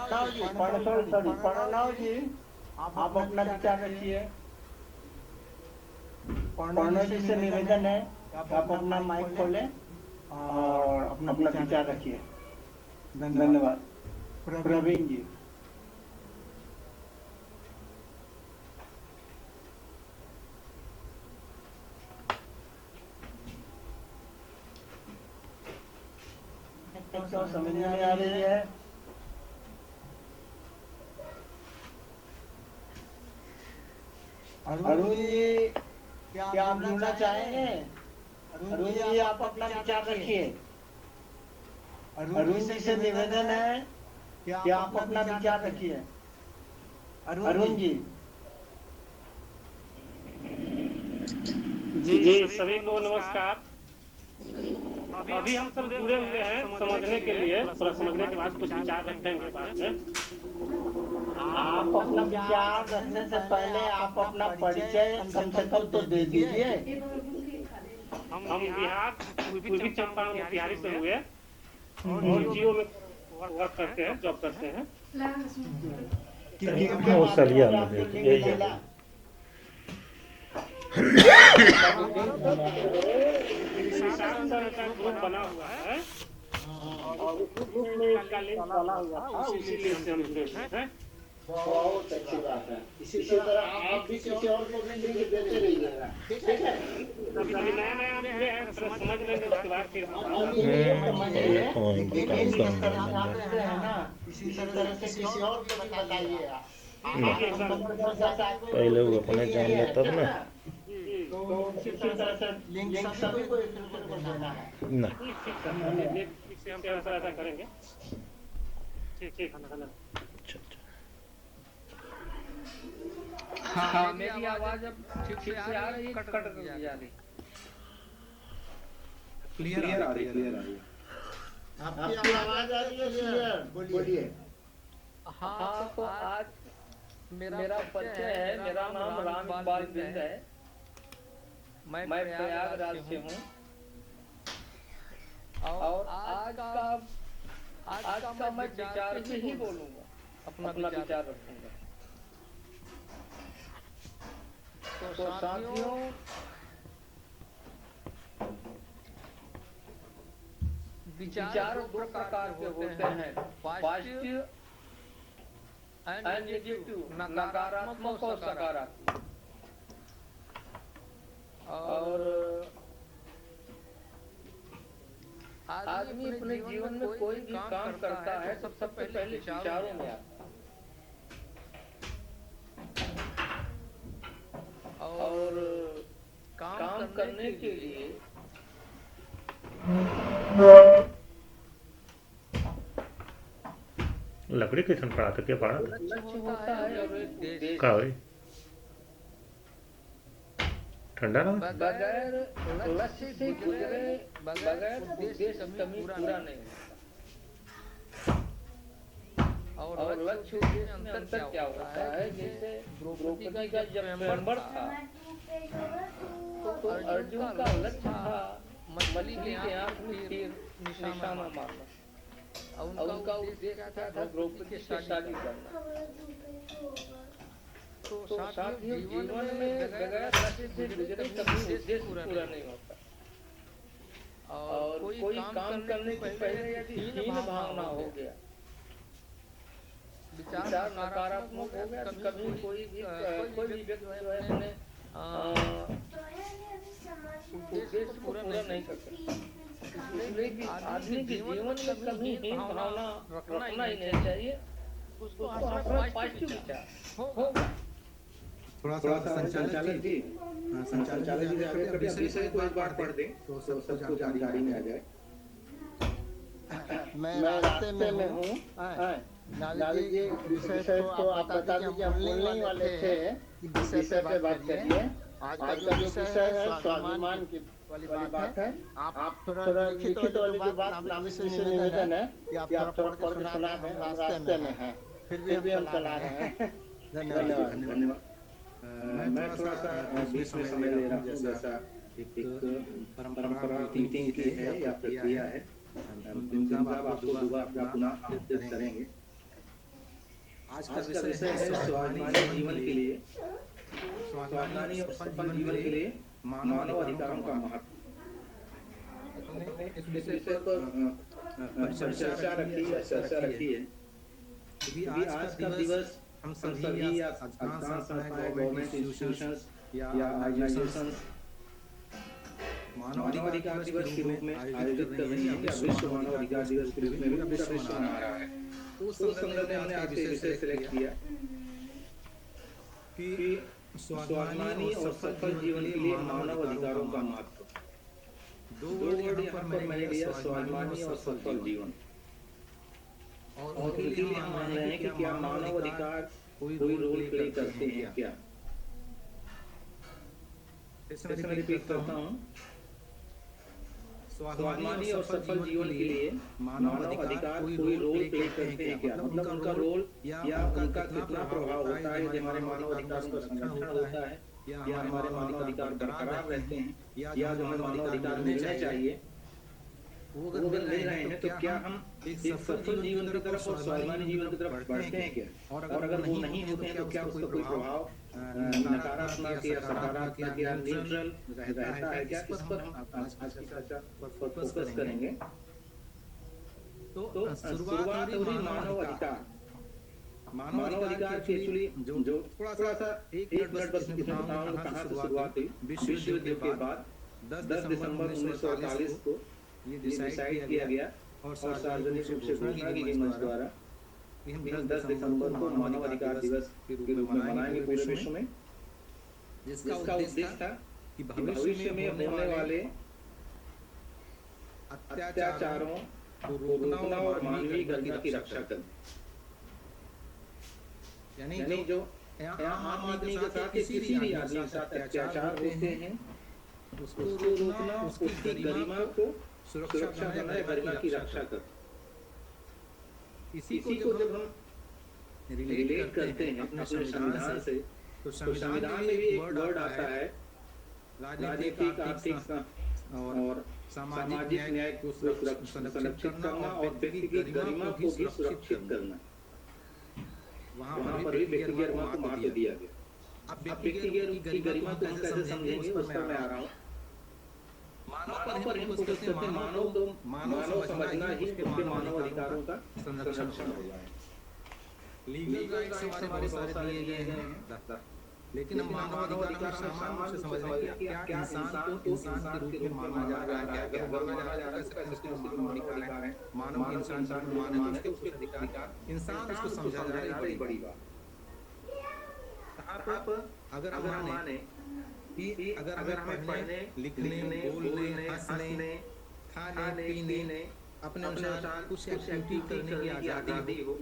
प्रणव जी आप अपना विचार रखिए। प्रणव जी से निवेदन है कि आप अपना माइक खोलें और अपना विचार रखिए। धन्यवाद। प्रवीण जी। तो समझ में नहीं आ रही है। अरुण जी क्या आप जुड़ना चाहेंगे? अरुण जी आप अपना विचार रखिए। अरुण जी से निवेदन है कि आप अपना विचार रखिए। अरुण जी। जी सभी को नमस्कार। अभी हम सब जुड़े हुए हैं समझने के लिए, थोड़ा समझने के बाद कुछ विचार रखेंगे बाद में। आप अपना विचार रखने से पहले आप अपना परिचय कम से कम तो दे दीजिए। हम बिहार पूर्वी चंपारण मोतिहारी से हुए और जियो में वर्क करते हैं, जॉब करते हैं। सलिया में यही है। ग्रुप बना हुआ है और उस ग्रुप में इसका लिंक डाला हुआ था, उसी लिंक से हम जुड़े हैं। बहुत अच्छी बात है। इसी तरह आप भी किसी और को भी लिंक देते रहिएगा, ठीक है? अभी नया जुड़े हैं, समझ लेंगे उसके बाद फिर इसी तरह से किसी और को भी बताइएगा। पहले वो अपने जान ले तब ना। तो इसी तरह से लिंक सभी को एक दूसरे को देना है ना। ठीक से हम ऐसा करेंगे। ठीक है। अच्छा। हाँ, मेरी आवाज अब ठीक से आ रही है, कट जा रही? क्लियर आ रही है। आपकी आवाज आ रही है क्लियर, बोलिए। हाँ, तो आज मेरा परिचय है। मेरा नाम राम इकबाल बिंद है। मैं प्रयागराज से हूँ और आज का मैं विचार से ही बोलूँगा, अपना विचार रखूँगा। तो साथियों, विचार दो प्रकार के होते हैं, पॉजिटिव एंड नेगेटिव, नकारात्मक और सकारात्मक। और आदमी अपने जीवन में कोई भी काम करता है तो सबसे पहले विचारों में आता है। और काम करने के लिए लकड़ी कैसन पड़ा था? क्या पड़ा लक्ष्य होता है और एक उद्देश्य। का भाई ठंडा ना बगैर लक्ष्य से गुजरे बगैर उद्देश्य कभी पूरा नहीं होता। और लक्ष्य उद्देश्य में अंतर क्या होता है? जैसे द्रौपदी का जब स्वयंवर था तो अर्जुन का लक्ष्य था मछली के आंख में तीर निशाना मारना, और उनका उद्देश्य क्या था? द्रौपदी से शादी करना। तो साथियों, जीवन में बगैर लक्ष्य से गुजरे कभी उद्देश्य पूरा नहीं होता। और कोई काम करने के पहले यदि हीन भावना हो गया, विचार नकारात्मक हो गया, तो कभी कोई भी व्यक्ति जो है अपने उद्देश्य को पूरा नहीं कर सकता। इसलिए कि आदमी के जीवन में कभी हीन भावना रखना ही नहीं चाहिए। उसको पॉजिटिव विचार होगा। थोड़ा सा संचालक जी, विषय को एक बार पढ़ दें तो सबको जानकारी में आ जाए। मैं रास्ते में हूँ। नाली जी विषय को आप बता दीजिए, हम बोलने ही वाले थे कि विषय पे बात करिए। आज का जो विषय है स्वाभिमान की वाली बात है। आप थोड़ा लिखित वाली जो बात नाम से निवेदन है कि आप थोड़ा पढ़ के सुना दें। हम रास्ते में हैं, फिर भी हम चला रहे हैं। धन्यवाद। मैं थोड़ा सा बीच में समय ले रहा हूँ, जैसा एक परंपरा रीति है या प्रक्रिया है। आपको पुनः निर्देश करेंगे। आज का विषय है स्वाभिमानी जीवन के लिए, स्वाभिमानी और सफल जीवन के लिए मानव अधिकारों का महत्व। इस विषय पर चर्चा रखी है कि आज का दिवस हम सभी या अधिकांश संस्थाएं, गवर्नमेंट इंस्टीट्यूशंस या ऑर्गेनाइजेशंस मानव अधिकार दिवस के रूप में आयोजित कर रही हैं या विश्व मानव अधिकार दिवस के रूप में भी पूरा विश्व मना रहा है। उस संदर्भ में हमने आज के विषय सेलेक्ट किया कि स्वाभिमानी और सफल जीवन के लिए मानव अधिकारों का महत्व। दो वर्ड यहाँ पर मैंने लिया, स्वाभिमानी और सफल जीवन। और उनके लिए हम मान रहे हैं कि क्या मानव अधिकार कोई रोल प्ले करते हैं क्या। इसमें मैं रिपीट करता हूँ, स्वाभिमानी और सफल जीवन के लिए मानव अधिकार कोई रोल प्ले करते हैं क्या। मतलब उनका रोल या उनका कितना प्रभाव होता है यदि हमारे मानव अधिकारों का संरक्षण होता है या हमारे मानव अधिकार बरकरार रहते हैं या जो हमें मानव अधिकार मिलने चाहिए वो अगर मिल रहे हैं तो क्या हम एक सफल जीवन की तरफ और स्वाभिमानी जीवन की तरफ बढ़ते हैं क्या। और अगर वो नहीं होते हैं तो क्या उसका कोई प्रभाव नकारात्मक या सकारात्मक या न्यूट्रल रहता है क्या। इस पर हम आज की चर्चा पर फोकस करेंगे। तो शुरुआत हो रही मानव अधिकार। मानव अधिकार की एक्चुअली जो थोड़ा सा एक मिनट बस बताऊं कहाँ से शुरुआत हुई। विश्व युद्ध के बाद 10 दिसंबर 1948 को ये डिसाइड किया गया और सार्वजनिक रूप से घोषणा की गई मंच द्वारा कि हम 10 दिसंबर को मानव अधिकार दिवस के रूप में मनाएंगे पूरे विश्व में, जिसका उद्देश्य था कि भविष्य में होने वाले अत्याचारों को रोकना और मानवीय गरिमा की रक्षा करना। यानी जो आम आदमी के साथ किसी भी आदमी के साथ अत्याचार होते हैं उसको रोकना, उसकी गरिमा को सुरक्षा करना है, गरिमा की रक्षा करना। इसी को जब हम रिलेट करते हैं अपने संविधान से तो संविधान में भी एक वर्ड आता है राजनीतिक, आर्थिक और सामाजिक न्याय को संरक्षित करना और व्यक्ति की गरिमा को भी सुरक्षित करना। वहाँ पर भी व्यक्ति की गरिमा को महत्व दिया गया। अब व्यक्ति की गरिमा को हम कैसे समझेंगे उस पर मैं आ रहा हूँ। मानव पर हम फोकस करते हैं, मानव समझना ही उसके मानव अधिकारों का संरक्षण होगा। लीगल राइट्स हमारे बहुत सारे दिए गए हैं, लेकिन हम मानव अधिकार सामान्य से समझ रहे हैं कि क्या इंसान को इंसान के रूप में माना जा रहा है, क्या माना जा रहा है, कैसे उसके मानव अधिकार है, मानव इंसान को माने तो उसके अधिकार इंसान उसको समझा जा रहा है। बड़ी बात आप अगर हम माने कि अगर हमें पढ़ने, लिखने, बोलने, हंसने, खाने, पीने, अपने अनुसार कुछ एक्टिविटी करने की आजादी हो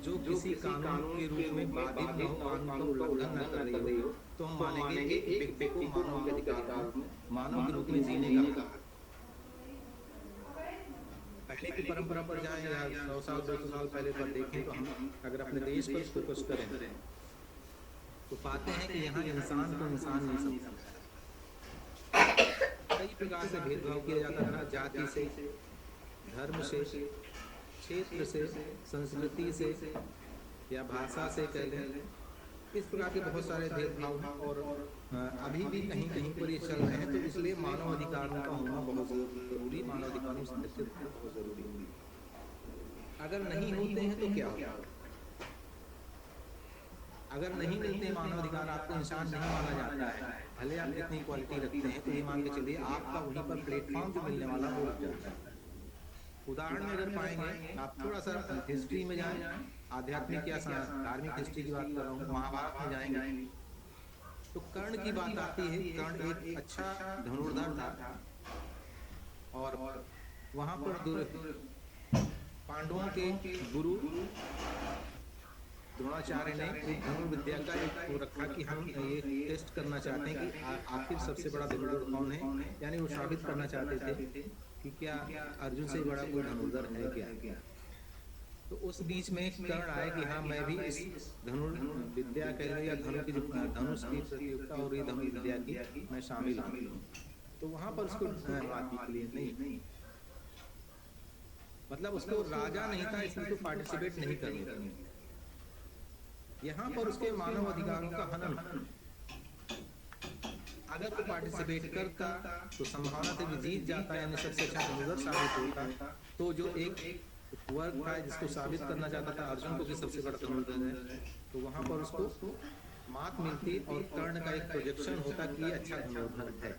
जो किसी कानून के रूप में बाधित न हो, कानून का उल्लंघन न कर रही हो, तो हम मानेंगे एक व्यक्ति को मानव के अधिकार में, मानव के रूप में जीने का हक। पहले की परंपरा पर जाएं या 100 साल 200 साल पहले पर देखें तो हम अगर अपने देश पर फोकस करें तो पाते हैं कि यहाँ इंसान को इंसान नहीं समझा। कई प्रकार से भेदभाव किया जाता था, जाति से, धर्म से, क्षेत्र से, संस्कृति से या भाषा से कह लें। इस प्रकार के बहुत सारे भेदभाव हैं और अभी भी कहीं कहीं पर ये चल रहे हैं। तो इसलिए मानव अधिकारों का होना बहुत जरूरी, मानव अधिकारों से संरक्षित होना बहुत जरूरी। अगर नहीं होते हैं तो क्या होगा? अगर नहीं मिलते मानव अधिकार, आपको इंसान नहीं माना जाता है, भले आप कितनी क्वालिटी रखते हैं, तो ये मान के चलिए आपका वहीं पर प्लेटफॉर्म जो मिलने वाला वो लग जाता है। उदाहरण में अगर पाएंगे, आप थोड़ा सा हिस्ट्री में जाएं, आध्यात्मिक या धार्मिक हिस्ट्री की बात कर रहा हूँ, महाभारत में जाएंगे तो कर्ण की बात आती है। कर्ण एक अच्छा धनुर्धर था और वहाँ पर पांडवों के गुरु द्रोणाचार्य ने धनुर्विद्या का एक वो रखा कि हम ये टेस्ट करना चाहते हैं कि आखिर सबसे बड़ा धनुर्धर कौन है, यानी वो साबित करना चाहते थे कि क्या अर्जुन से बड़ा कोई धनुर्धर है क्या। तो उस बीच में कर्ण आए कि हाँ मैं भी इस धनुर्विद्या कह लो या धनु की जो धनुष की प्रतियोगिता और ये धनुर्विद्या की मैं शामिल हूँ। तो वहाँ पर उसको बात के लिए नहीं, मतलब उसको राजा नहीं था इसलिए तो पार्टिसिपेट नहीं करनी। यहाँ पर उसके मानव अधिकारों का हनन। अगर वो पार्टिसिपेट करता तो संभावना थी कि जीत जाता, यानी सबसे अच्छा धनुर्धर साबित होता। तो जो एक वर्ग था जिसको साबित करना चाहता था अर्जुन को कि सबसे बड़ा धनुर्धर है, तो वहां पर उसको मात मिलती और कर्ण का एक प्रोजेक्शन होता कि ये अच्छा धनुर्धर है।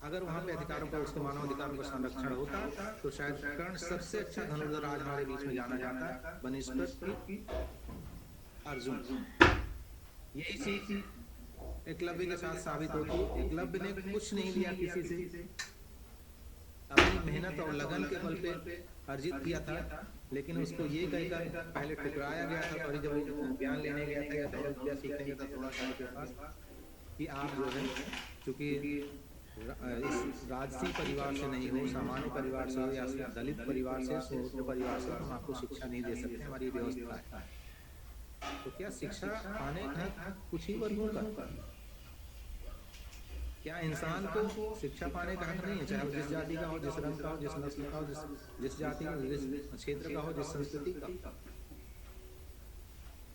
अगर वहां पे अधिकारों का, उसके मानव अधिकारों का संरक्षण होता तो शायद कर्ण सबसे अच्छा धनुर्धर आज हमारे बीच में जाना जाता बनिस्पत अर्जुन। यही चीज एकलव्य के साथ साबित होती। एकलव्य ने कुछ नहीं लिया किसी से, अपनी मेहनत और लगन के बल पे अर्जित किया था, लेकिन उसको ये कहकर पहले ठुकराया गया था। और जब वो ज्ञान लेने गया था या विद्या सीखने गया था थोड़ा सा के पास, कि आप जो है चूंकि इस राजसी परिवार से नहीं हो, सामान्य परिवार से हो या दलित परिवार से, शूद्र परिवार से, हम आपको शिक्षा नहीं दे सकते, हमारी व्यवस्था है। तो क्या शिक्षा पाने का कुछ ही वर्गों का? क्या इंसान को शिक्षा पाने का हक नहीं है, चाहे वो जिस जाति का हो, जिस रंग का हो, जिस नस्ल का हो, जिस जाति का, जिस क्षेत्र का हो, जिस संस्कृति का?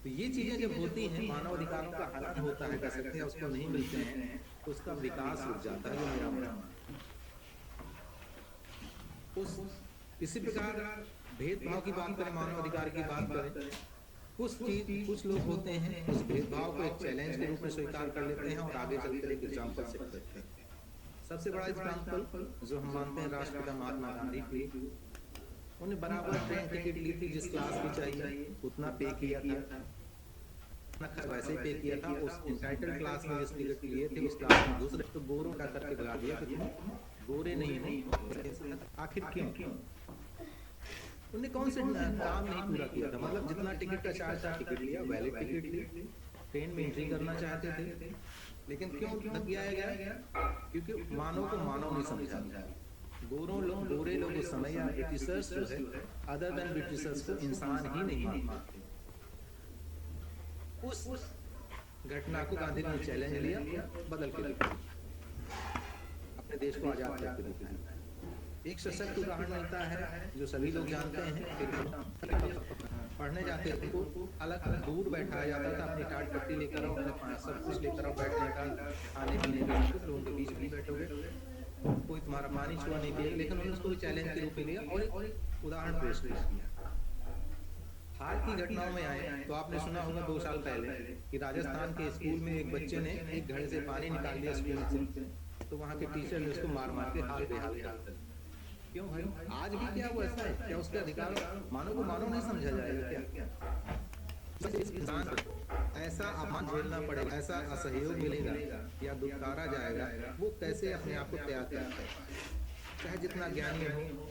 तो ये चीजें जब होती हैं, मानव अधिकारों का हनन होता है, कह सकते हैं, उसको नहीं मिलते हैं, तो उसका विकास रुक जाता है। जो मेरा मानना उस इसी प्रकार भेदभाव की बात करें, मानव अधिकार की बात करें, कुछ लोग होते हैं उस भेदभाव को एक चैलेंज के रूप में स्वीकार कर लेते हैं और आगे चलकर एक एग्जाम्पल सेट करते हैं। सबसे बड़ा एग्जाम्पल जो हम मानते हैं राष्ट्रपिता महात्मा गांधी की, उन्हें बराबर ट्रेन टिकट ली थी, जिस क्लास की चाहिए उतना पे किया था, वैसे ही पे किया था। उस इंटाइटल क्लास में जिस टिकट लिए थे उस क्लास में दूसरे तो गोरों का करके भगा दिया कि तुम गोरे नहीं हो। आखिर क्यों? उन्हें कौन से काम नहीं पूरा किया था? मतलब जितना टिकट का चार्ज था टिकट लिया, वैलिड टिकट ली, ट्रेन में एंट्री करना चाहते थे, लेकिन क्यों धकियाया गया? क्योंकि मानव को मानव नहीं समझा। गोरे लोग उस समय या ब्रिटिशर्स जो है, अदर देन ब्रिटिशर्स को इंसान ही नहीं मानते। उस घटना को गांधी ने चैलेंज लिया, बदल के दिखाया, अपने देश को आजाद करके दिखाया। एक सशक्त उदाहरण मिलता है जो सभी लोग जानते हैं। पढ़ने जाते थे तो अलग अलग दूर बैठाया जाता था, अपनी टाट पट्टी लेकर आओ, अपने सब कुछ लेकर आओ, बैठने का, खाने पीने का, कुछ लोगों के बीच में बैठोगे, कोई तुम्हारा पानी छुआ नहीं पिएगा। लेकिन उन्होंने उसको भी चैलेंज के रूप में लिया और एक उदाहरण पेश किया। हाल की घटनाओं में आए तो आपने सुना होगा 2 साल पहले कि राजस्थान के स्कूल में एक बच्चे ने एक घड़े से पानी निकाल दिया स्कूल से, तो वहाँ के टीचर ने उसको मार मार के हाल बेहाल कर दिया। क्यों भाई? आज भी क्या वो ऐसा है? क्या उसके अधिकार मानव को मानव नहीं समझा जाएगा क्या? इस इंसान को ऐसा अपमान झेलना पड़ेगा, ऐसा असहयोग मिलेगा या दुत्कारा जाएगा, वो कैसे अपने आप को तैयार करता है? चाहे जितना ज्ञानी हो,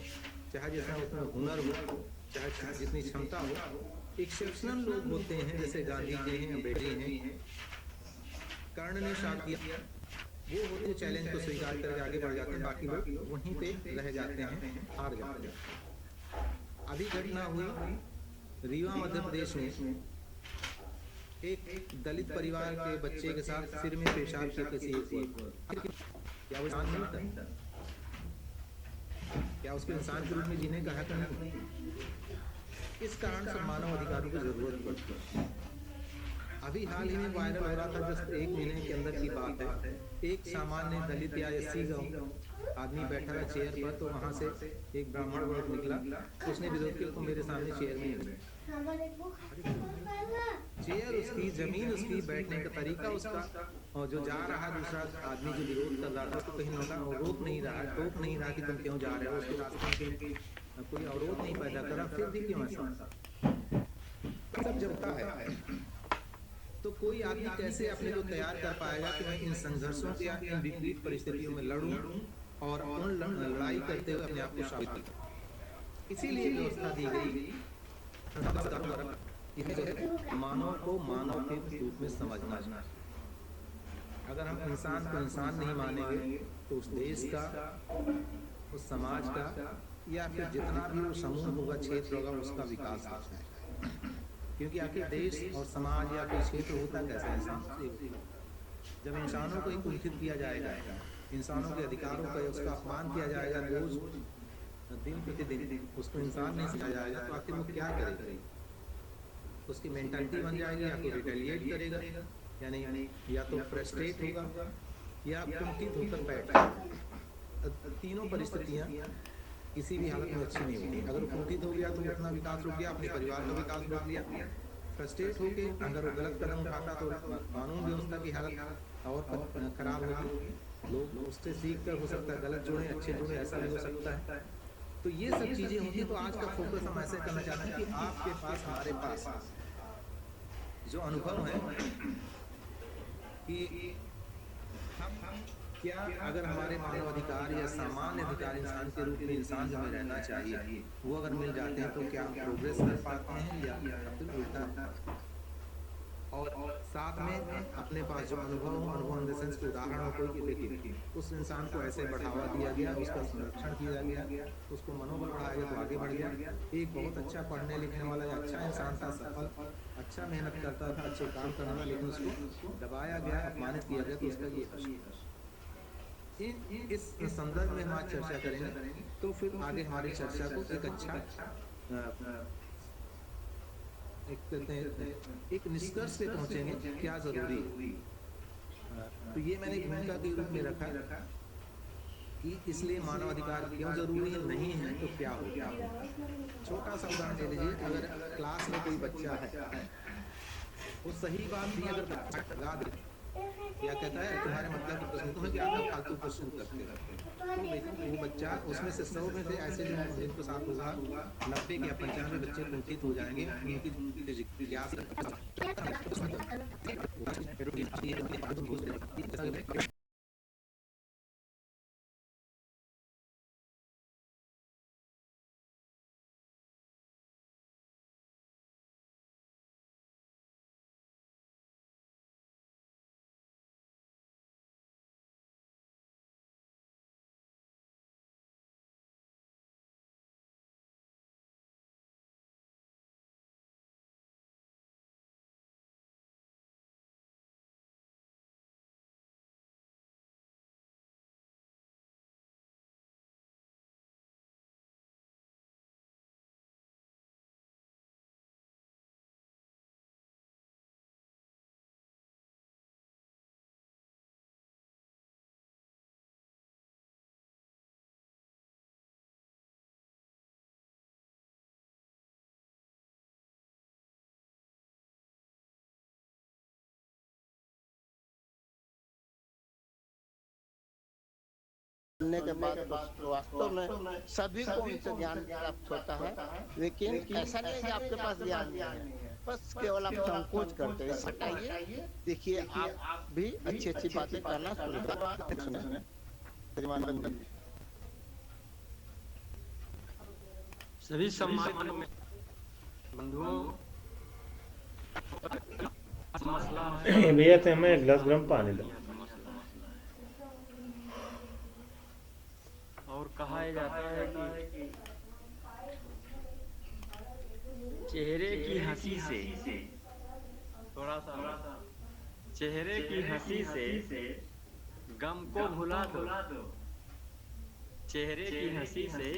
चाहे जितना उसमें हुनर हो, चाहे जितनी क्षमता हो, एक्सेप्शनल लोग होते हैं, जैसे गांधी जी हैं, अम्बेडकर हैं, कर्ण ने शांत किया, वो होते चैलेंज को स्वीकार करके आगे बढ़ जाते हैं, बाकी लोग वहीं पे रह जाते हैं, हार जाते हैं। अभी घटना हुई रीवा मध्य प्रदेश में, एक दलित परिवार के बच्चे के साथ सिर में पेशाब किया किसी एक, क्या वो इंसान नहीं था? क्या उसको इंसान के रूप में जीने का हक नहीं? इस कारण से मानव अधिकारों की जरूरत पड़ती है। अभी हाल ही में वायरल हो रहा था, जस्ट 1 महीने के अंदर की बात है, एक सामान्य दलित या SC आदमी बैठा था चेयर पर, तो वहाँ से एक ब्राह्मण वर्ग निकला, उसने विरोध किया, तो मेरे सामने चेयर में चेयर उसकी, जमीन उसकी, बैठने का तरीका उसका, और जो जा रहा दूसरा आदमी जो विरोध कर रहा था उसको कहीं होगा और रोक नहीं रहा, टोक नहीं रहा कि तुम क्यों जा रहे हो, उसके रास्ते में कोई अवरोध नहीं पैदा करा, फिर भी क्यों ऐसा सब जबता है? तो कोई आदमी कैसे अपने को तैयार कर पाएगा कि मैं इन संघर्षों या इन विपरीत परिस्थितियों में लड़ूं और उन लड़ाई करते हुए अपने आप को साबित करूं? इसीलिए व्यवस्था दी गई मानव को मानव के रूप में समझना। अगर हम इंसान को इंसान नहीं मानेंगे तो उस देश का, उस समाज का, या फिर जितना भी वो समूह होगा, क्षेत्र होगा, उसका विकास हो जाएगा। क्योंकि आखिर देश और समाज या कोई क्षेत्र होता कैसा? इंसान से। जब इंसानों को ही कुंठित किया जाएगा, इंसानों के अधिकारों का उसका अपमान किया जाएगा, रोज दिन प्रतिदिन उसको इंसान नहीं समझा जाएगा, तो आखिर वो क्या करेगा? उसकी मेंटालिटी बन जाएगी, या तो रिटेलिएट करेगा, यानी या तो फ्रस्ट्रेट होगा या कुंठित होकर बैठेगा। तीनों परिस्थितियाँ किसी भी हालत में अच्छी नहीं होती। अगर वो कुंठित हो गया तो वो अपना विकास रुक गया, अपने परिवार का विकास रोक लिया। फ्रस्ट्रेट होके अगर वो गलत कदम उठाता तो कानून व्यवस्था की हालत और खराब होगी। लोग उससे सीख कर हो सकता है गलत जुड़े, अच्छे जुड़े, ऐसा भी हो सकता है। तो ये सब चीज़ें होती हैं। तो आज का फोकस हम ऐसे करना चाहते हैं कि आपके पास, हमारे पास जो अनुभव है कि हम क्या, अगर हमारे मानव अधिकार या सामान्य अधिकार इंसान के रूप में इंसान हमें रहना चाहिए, वो अगर मिल जाते हैं तो क्या हम प्रोग्रेस कर पाते हैं या फिर उल्टा। और साथ में अपने पास जो अनुभव इन द सेंस के उदाहरण हो कोई, कि देखिए उस इंसान को ऐसे बढ़ावा दिया गया, उसका संरक्षण किया गया, उसको मनोबल बढ़ाया गया तो आगे बढ़ गया। एक बहुत अच्छा पढ़ने लिखने वाला या अच्छा इंसान था, सफल, अच्छा मेहनत करता था, अच्छे काम करना, लेकिन उसको दबाया गया, अपमानित किया गया, तो उसका ये इस संदर्भ में हम आज चर्चा करेंगे। तो फिर आगे हमारी चर्चा को एक अच्छा एक निष्कर्ष पे पहुंचेंगे, क्या जरूरी है। तो ये मैंने भूमिका के रूप में रखा कि इसलिए मानव अधिकार क्यों जरूरी है, नहीं है तो क्या हो गया। छोटा सा उदाहरण ले लीजिए, अगर क्लास में कोई बच्चा है, वो सही बात भी अगर बच्चा लगा दे या कहता है तुम्हारे मतलब की प्रश्न, तुम्हें क्या आता है, फालतू क्वेश्चन करते रहते, तो देखो वो बच्चा उसमें से 100 में से ऐसे जिनको साथ होगा 90 या 95 बच्चे कुंठित हो जाएंगे, उनकी जिज्ञासा। करने के बाद वास्तव में सभी को उनसे ज्ञान प्राप्त होता है, लेकिन ऐसा नहीं है कि आपके पास ज्ञान नहीं है, बस केवल आप संकोच करते हैं। हटाइए, देखिए आप भी अच्छी अच्छी बातें करना सुने। सभी सम्मान बंधुओं, मसला है भैया तो हमें एक गिलास गर्म पानी दो। और कहा जाता है कि चेहरे की हंसी से, थोड़ा सा चेहरे की हंसी से गम को भुला दो, चेहरे की हंसी से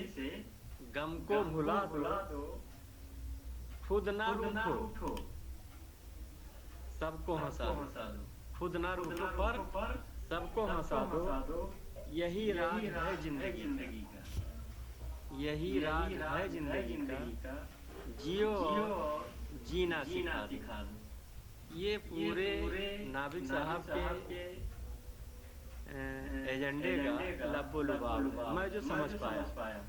गम को भुला दो, खुद ना रूठो, सबको हंसा दो, खुद ना रूठो पर सबको हंसा दो। यही राज है जिंदगी का, यही राज है जिंदगी का, जियो जीना सिखा दो। ये पूरे नाबिक साहब के एजेंडे का लब्बो लुबाब मैं जो समझ पाया।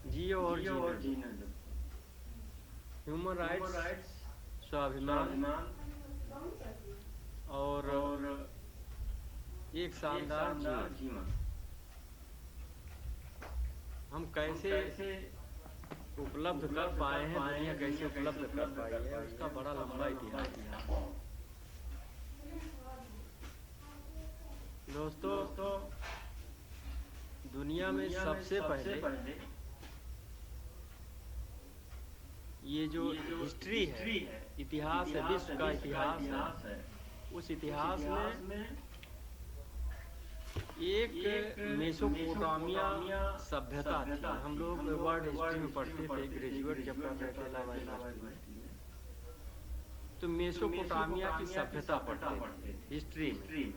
जियो और जीना दो, ह्यूमन राइट्स, स्वाभिमान और एक शानदार जीवन हम कैसे उपलब्ध कर पाए हैं, दुनिया कैसे उपलब्ध कर पाई है, उसका बड़ा लंबा इतिहास है। दोस्तों, दुनिया में सबसे पहले ये जो हिस्ट्री है, इतिहास है, विश्व का इतिहास है, उस इतिहास में एक मेसोपोटामिया सभ्यता थी। हम लोग वर्ल्ड हिस्ट्री में पढ़ते थे, ग्रेजुएट जब कर रहे थे इलाहाबाद यूनिवर्सिटी में, तो मेसोपोटामिया की सभ्यता पढ़ते थे हिस्ट्री में,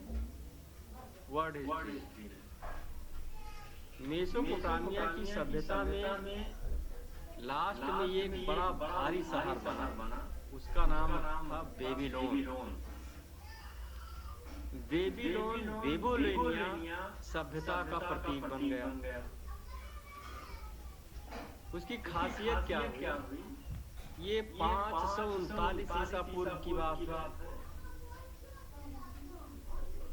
वर्ल्ड हिस्ट्री। मेसोपोटामिया की सभ्यता में लास्ट में एक बड़ा भारी शहर बना, उसका नाम था बेबीलोन। बेबीलोनिया सभ्यता का प्रतीक बन गया। उसकी खासियत क्या हुई? ये 539 ईसा पूर्व की बात है।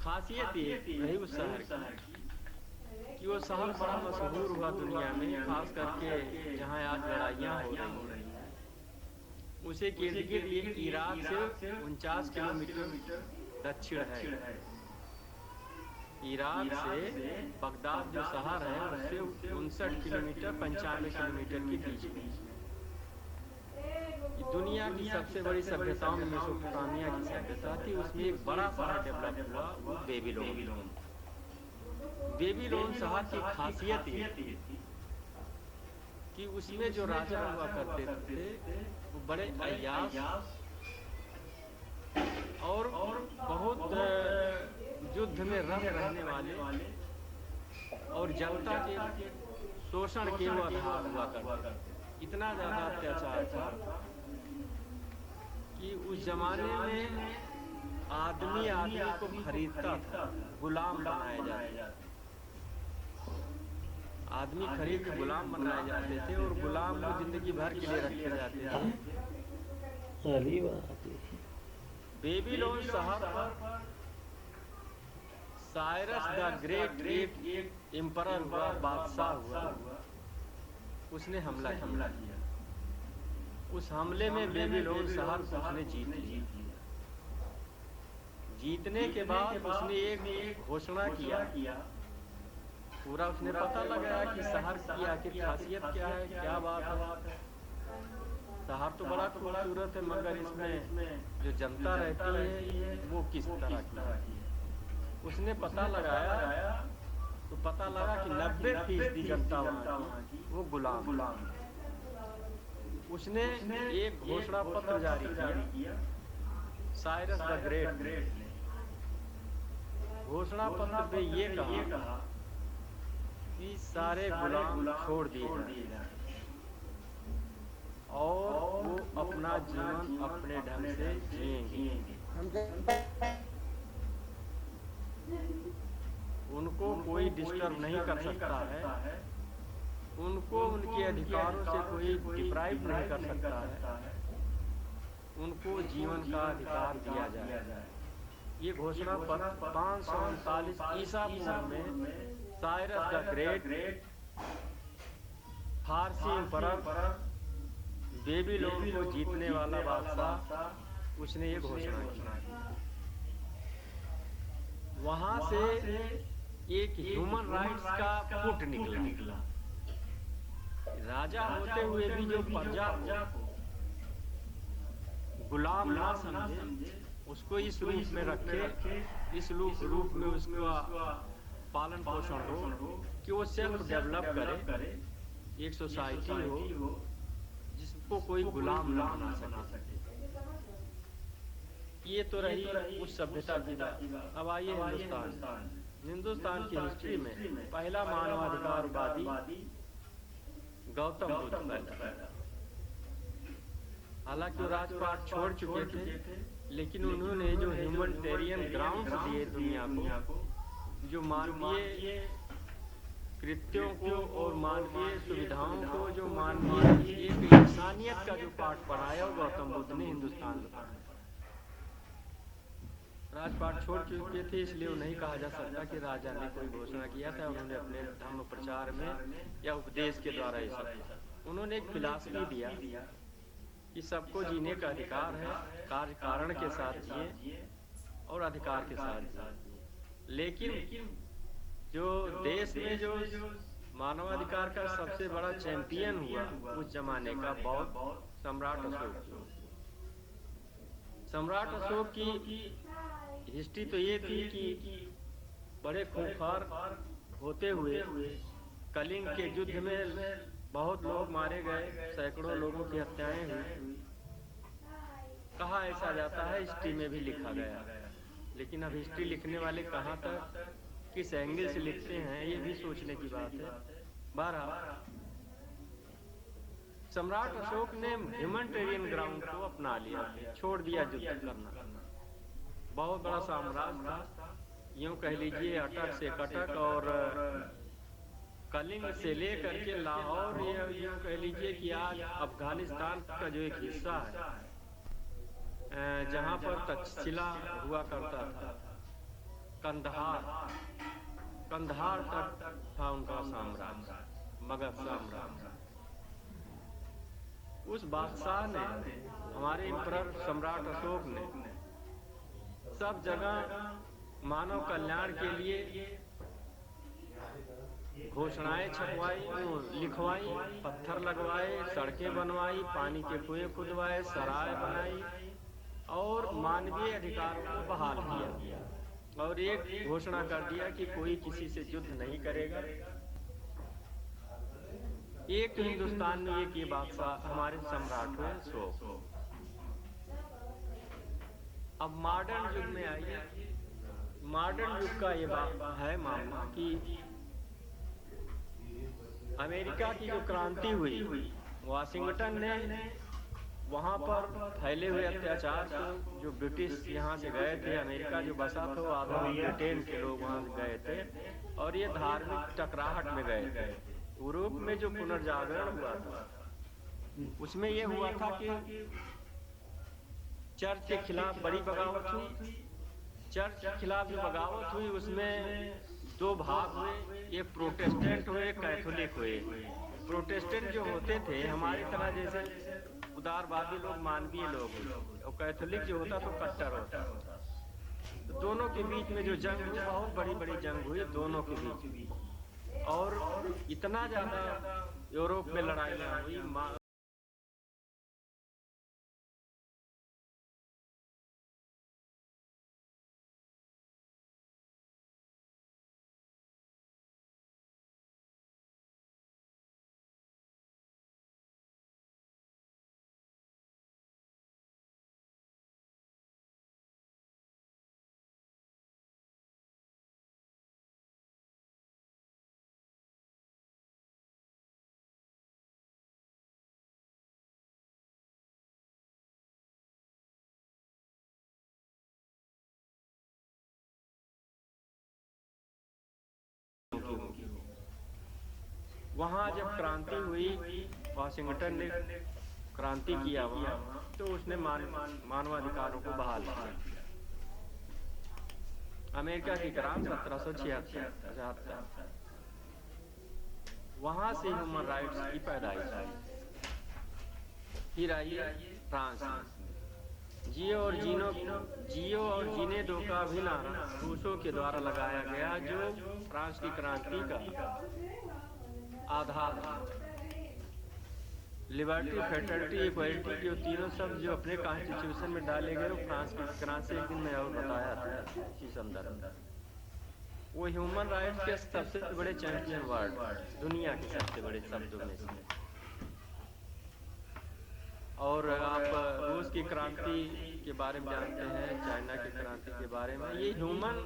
खासियत ये रही उस शहर की कि वो शहर बड़ा मशहूर हुआ दुनिया में, खास करके जहाँ आज लड़ाइयाँ हो रही हैं, उसे इर्द गिर्द ये इराक से 49 किलोमीटर दक्षिण है। इराक से बगदाद जो शहर है उससे 59 किलोमीटर 95 किलोमीटर के बीच में। दुनिया की सबसे बड़ी सभ्यताओं में मेसोपोटामिया की सभ्यता थी। उसमें एक बड़ा शहर डेवलप हुआ, वो बेबीलोन शहर की खासियत ये थी कि उसमें जो राजा हुआ करते थे वो बड़े अय्याश और बहुत युद्ध में रंग रहने वाले और जनता के शोषण के वो आधार हुआ करते। इतना ज्यादा अत्याचार था कि उस जमाने में आदमी को खरीदता था, गुलाम बनाए जाते। आदमी खरीद के गुलाम बनाए जाते थे और गुलाम को जिंदगी भर के लिए रखे जाते थे। बेबीलोन शहर पर साइरस द ग्रेट एक एम्परर हुआ, बादशाह हुआ, उसने हमला किया। उस हमले में बेबीलोन शहर को उसने जीत लिया। जीतने के बाद उसने एक घोषणा किया। पूरा उसने पता लगाया कि शहर की आखिर खासियत क्या है, क्या बात है। शहर तो बड़ा खूबसूरत है, मगर इसमें जो जनता रहती है वो किस तरह की है। उसने पता लगाया तो पता लगा कि 90% जनता वहाँ की वो गुलाम। उसने एक घोषणा पत्र जारी किया, साइरस द ग्रेट ने। घोषणा पत्र में ये कहा कि सारे गुलाम छोड़ दिए जाएं और वो अपना जीवन अपने ढंग से जिएंगे। उनको कोई डिस्टर्ब नहीं कर सकता है, उनको उनके अधिकारों से कोई डिप्राइव नहीं कर सकता है, उनको जीवन का अधिकार दिया जाए। ये घोषणा पत्र 539 ईसा पूर्व में Cyrus the great Farsi emperor Babylon को जीतने वाला बादशाह, उसने ये घोषणा की। वहां से एक ह्यूमन राइट्स का पुट निकला। राजा होते हुए भी जो प्रजा को गुलाम ना समझे, उसको इस रूप में रखे, इस रूप में उसका पालन पोषण हो कि वो सेल्फ डेवलप करे, एक सोसाइटी हो जिसको कोई गुलाम ना बना सके। ये तो रही उस सभ्यता की बात। अब आइए हिंदुस्तान की हिस्ट्री में पहला मानवाधिकारवादी गौतम बुद्ध पैदा। हालांकि वो राजपाट छोड़ चुके थे, लेकिन उन्होंने जो ह्यूमैनिटेरियन ग्राउंड्स दिए दुनिया को, जो मानवीय कृत्यों को और मानवीय सुविधाओं को, जो मानवीय एक इंसानियत का जो पाठ पढ़ाया वो गौतम बुद्ध ने हिंदुस्तान में पढ़ाया। राजपाट छोड़ चुके थे, इसलिए वो नहीं कहा जा सकता कि राजा ने कोई घोषणा किया था। उन्होंने अपने धर्म प्रचार में या उपदेश के द्वारा ये सब, उन्होंने एक फिलॉसफी दिया कि सबको जीने का अधिकार है, कार्य कारण के साथ जिए और अधिकार के साथ जिए। लेकिन जो देश में जो मानवाधिकार का सबसे बड़ा चैंपियन हुआ उस जमाने का बौद्ध सम्राट अशोक। सम्राट अशोक की हिस्ट्री तो ये थी कि बड़े खूंखार होते हुए कलिंग के युद्ध में बहुत लोग मारे गए, सैकड़ों लोगों की हत्याएं हुई। कहा ऐसा जाता है, हिस्ट्री में भी लिखा गया, लेकिन अब हिस्ट्री लिखने वाले कहाँ तक किस एंगल से लिखते हैं ये भी सोचने की बात है। बहरहाल सम्राट अशोक ने ह्यूमैनिटेरियन ग्राउंड को अपना लिया, छोड़ दिया युद्ध करना। बहुत बड़ा साम्राज्य था, यूं कह लीजिए अटक से कटक और कलिंग से लेकर के लाहौर, ये यूं कह लीजिए कि आज अफगानिस्तान का जो एक हिस्सा है जहां पर तक्षशिला हुआ करता था, कंधार तक था उनका साम्राज्य, मगध साम्राज्य। उस बादशाह ने, हमारे इम्परर सम्राट अशोक ने सब जगह मानव कल्याण के लिए घोषणाएं छपवाई, लिखवाई, पत्थर लगवाए, सड़कें बनवाई, पानी के कुएं खुदवाए, सराय बनाई और मानवीय अधिकारों को बहाल किया और एक घोषणा कर दिया कि कोई किसी से युद्ध नहीं करेगा। एक तो हिंदुस्तान में एक ये बादशाह हमारे सम्राट हुए अशोक। अब मॉडर्न युग में आइए, मॉडर्न युग का ये है मामला कि अमेरिका की जो क्रांति हुई, वाशिंगटन ने वहां पर फैले हुए अत्याचार को, जो ब्रिटिश यहाँ से गए थे, अमेरिका जो बसा था वो आधा ब्रिटेन के लोग वहां गए थे और ये धार्मिक टकराहट में गए थे। यूरोप में जो पुनर्जागरण हुआ था उसमें ये हुआ था कि चर्च के खिलाफ बड़ी बगावत हुई। चर्च के खिलाफ जो बगावत हुई उसमें दो भाग हुए, एक प्रोटेस्टेंट हुए, एक कैथोलिक हुए। प्रोटेस्टेंट जो होते थे हमारी तरह जैसे उदारवादी लोग, मानवीय लोग, और कैथोलिक जो होता तो कट्टर होता। तो दोनों के बीच में जो जंग हुई, बहुत बड़ी बड़ी जंग हुई दोनों के बीच, और इतना ज्यादा यूरोप में लड़ाइयाँ हुई। वहाँ जब क्रांति हुई, वाशिंगटन ने क्रांति किया वहाँ, तो उसने मानवाधिकारों को बहाल किया। अमेरिका की क्रांति 1776 वहाँ से ह्यूमन राइट्स की पैदाइश हुई। फिर आइए फ्रांस, जियो और जीने दो का भी नारा रूसों के द्वारा लगाया गया, जो फ्रांस की क्रांति का आधार था। लिबर्टी, फ्रेटर्निटी, इक्वालिटी जो तीनों शब्द जो अपने कॉन्स्टिट्यूशन में डाले गए, वो फ्रांस की क्रांति एक दिन में और बताया था इसी संदर्भ में। वो ह्यूमन राइट्स के सबसे बड़े चैंपियन वर्ड, दुनिया के सबसे बड़े शब्दों में से। और आप रूस की क्रांति के बारे में जानते हैं, चाइना की क्रांति के बारे में। ये ह्यूमन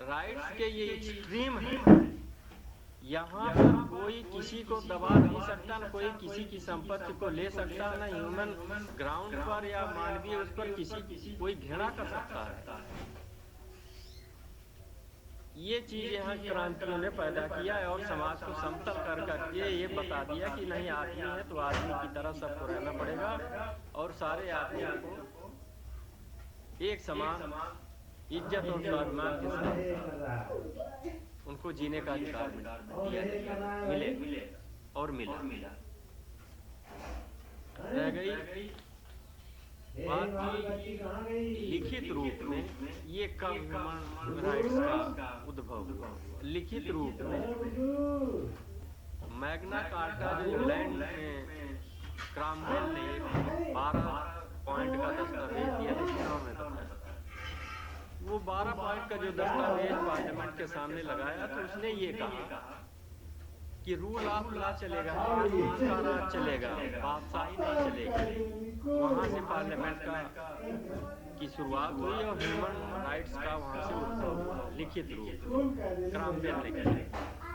राइट्स के ये एक्सट्रीम है। यहाँ पर कोई किसी को दबा नहीं सकता, न कोई किसी की संपत्ति को ले सकता, न ह्यूमन ग्राउंड पर या मानवीय उस पर किसी कोई घृणा कर सकता है। ये चीज यहाँ क्रांतियों ने पैदा किया है और समाज को समतल कर करके ये बता दिया कि नहीं, आदमी है तो आदमी की तरह सबको रहना पड़ेगा और सारे आदमियों को एक समान इज्जत और स्वाभिमान के साथ उनको जीने का अधिकार मिले और मिला। रह गई बात की लिखित रूप में ये कब ह्यूमन राइट्स का उद्भव हुआ। लिखित रूप में मैग्ना कार्टा जो इंग्लैंड में क्रामवेल ने 12 पॉइंट का दस्तावेज दिया, वो 12 पॉइंट का जो दस्तावेज पार्लियामेंट के सामने लगाया तो उसने ये कहा कि रूल ऑफ लॉ चलेगा, कानून का राज चलेगा, बादशाही नहीं चलेगी। वहाँ से पार्लियामेंट की शुरुआत हुई और ह्यूमन राइट्स का वहाँ से उद्भव हुआ, लिखित रूप क्रामपेन लिखे।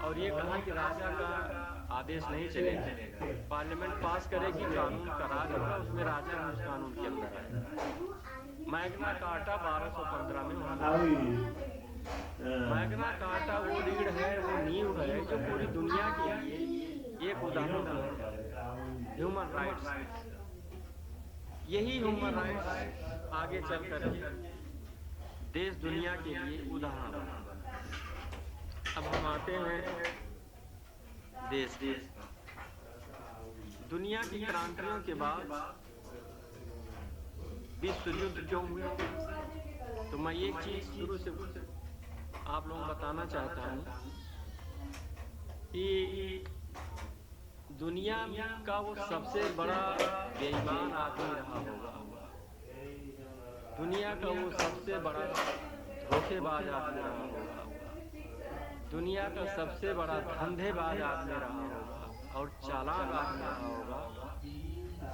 और ये कहा कि राजा का आदेश नहीं चलेगा, पार्लियामेंट पास करेगी, कानून का राज होगा, उसमें राजा उस कानून के अंदर आएगा। मैग्ना कार्टा 1215 में वहाँ मैग्ना कार्टा वो रीढ़ है, वो नींव है जो पूरी दुनिया के लिए एक उदाहरण है ह्यूमन राइट्स। यही ह्यूमन राइट्स आगे चल कर देश दुनिया के लिए उदाहरण है। अब हम आते हैं देश। दुनिया की क्रांतियों के बाद विश्व युद्ध क्यों हुए? तो मैं एक चीज शुरू से आप लोगों को बताना चाहता हूँ कि दुनिया का वो सबसे बड़ा बेईमान आदमी रहा होगा, दुनिया का वो सबसे बड़ा धोखेबाज आदमी रहा होगा, दुनिया का सबसे बड़ा धंधेबाज आदमी रहा होगा और चालाक आदमी रहा होगा,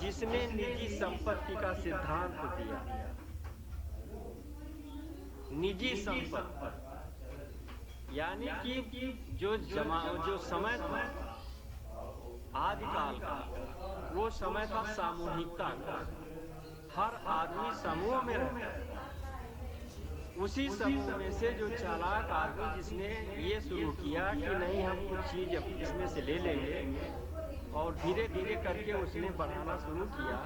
जिसने निजी संपत्ति का सिद्धांत दिया। निजी संपत्ति यानी कि जो समय था आदिकाल का, वो समय था सामूहिकता का, हर आदमी समूह में रहता है। उसी समूह में से जो चालाक आदमी जिसने ये शुरू किया कि नहीं हम कुछ चीज इसमें से ले लेंगे और धीरे धीरे करके उसने बढ़ाना शुरू किया,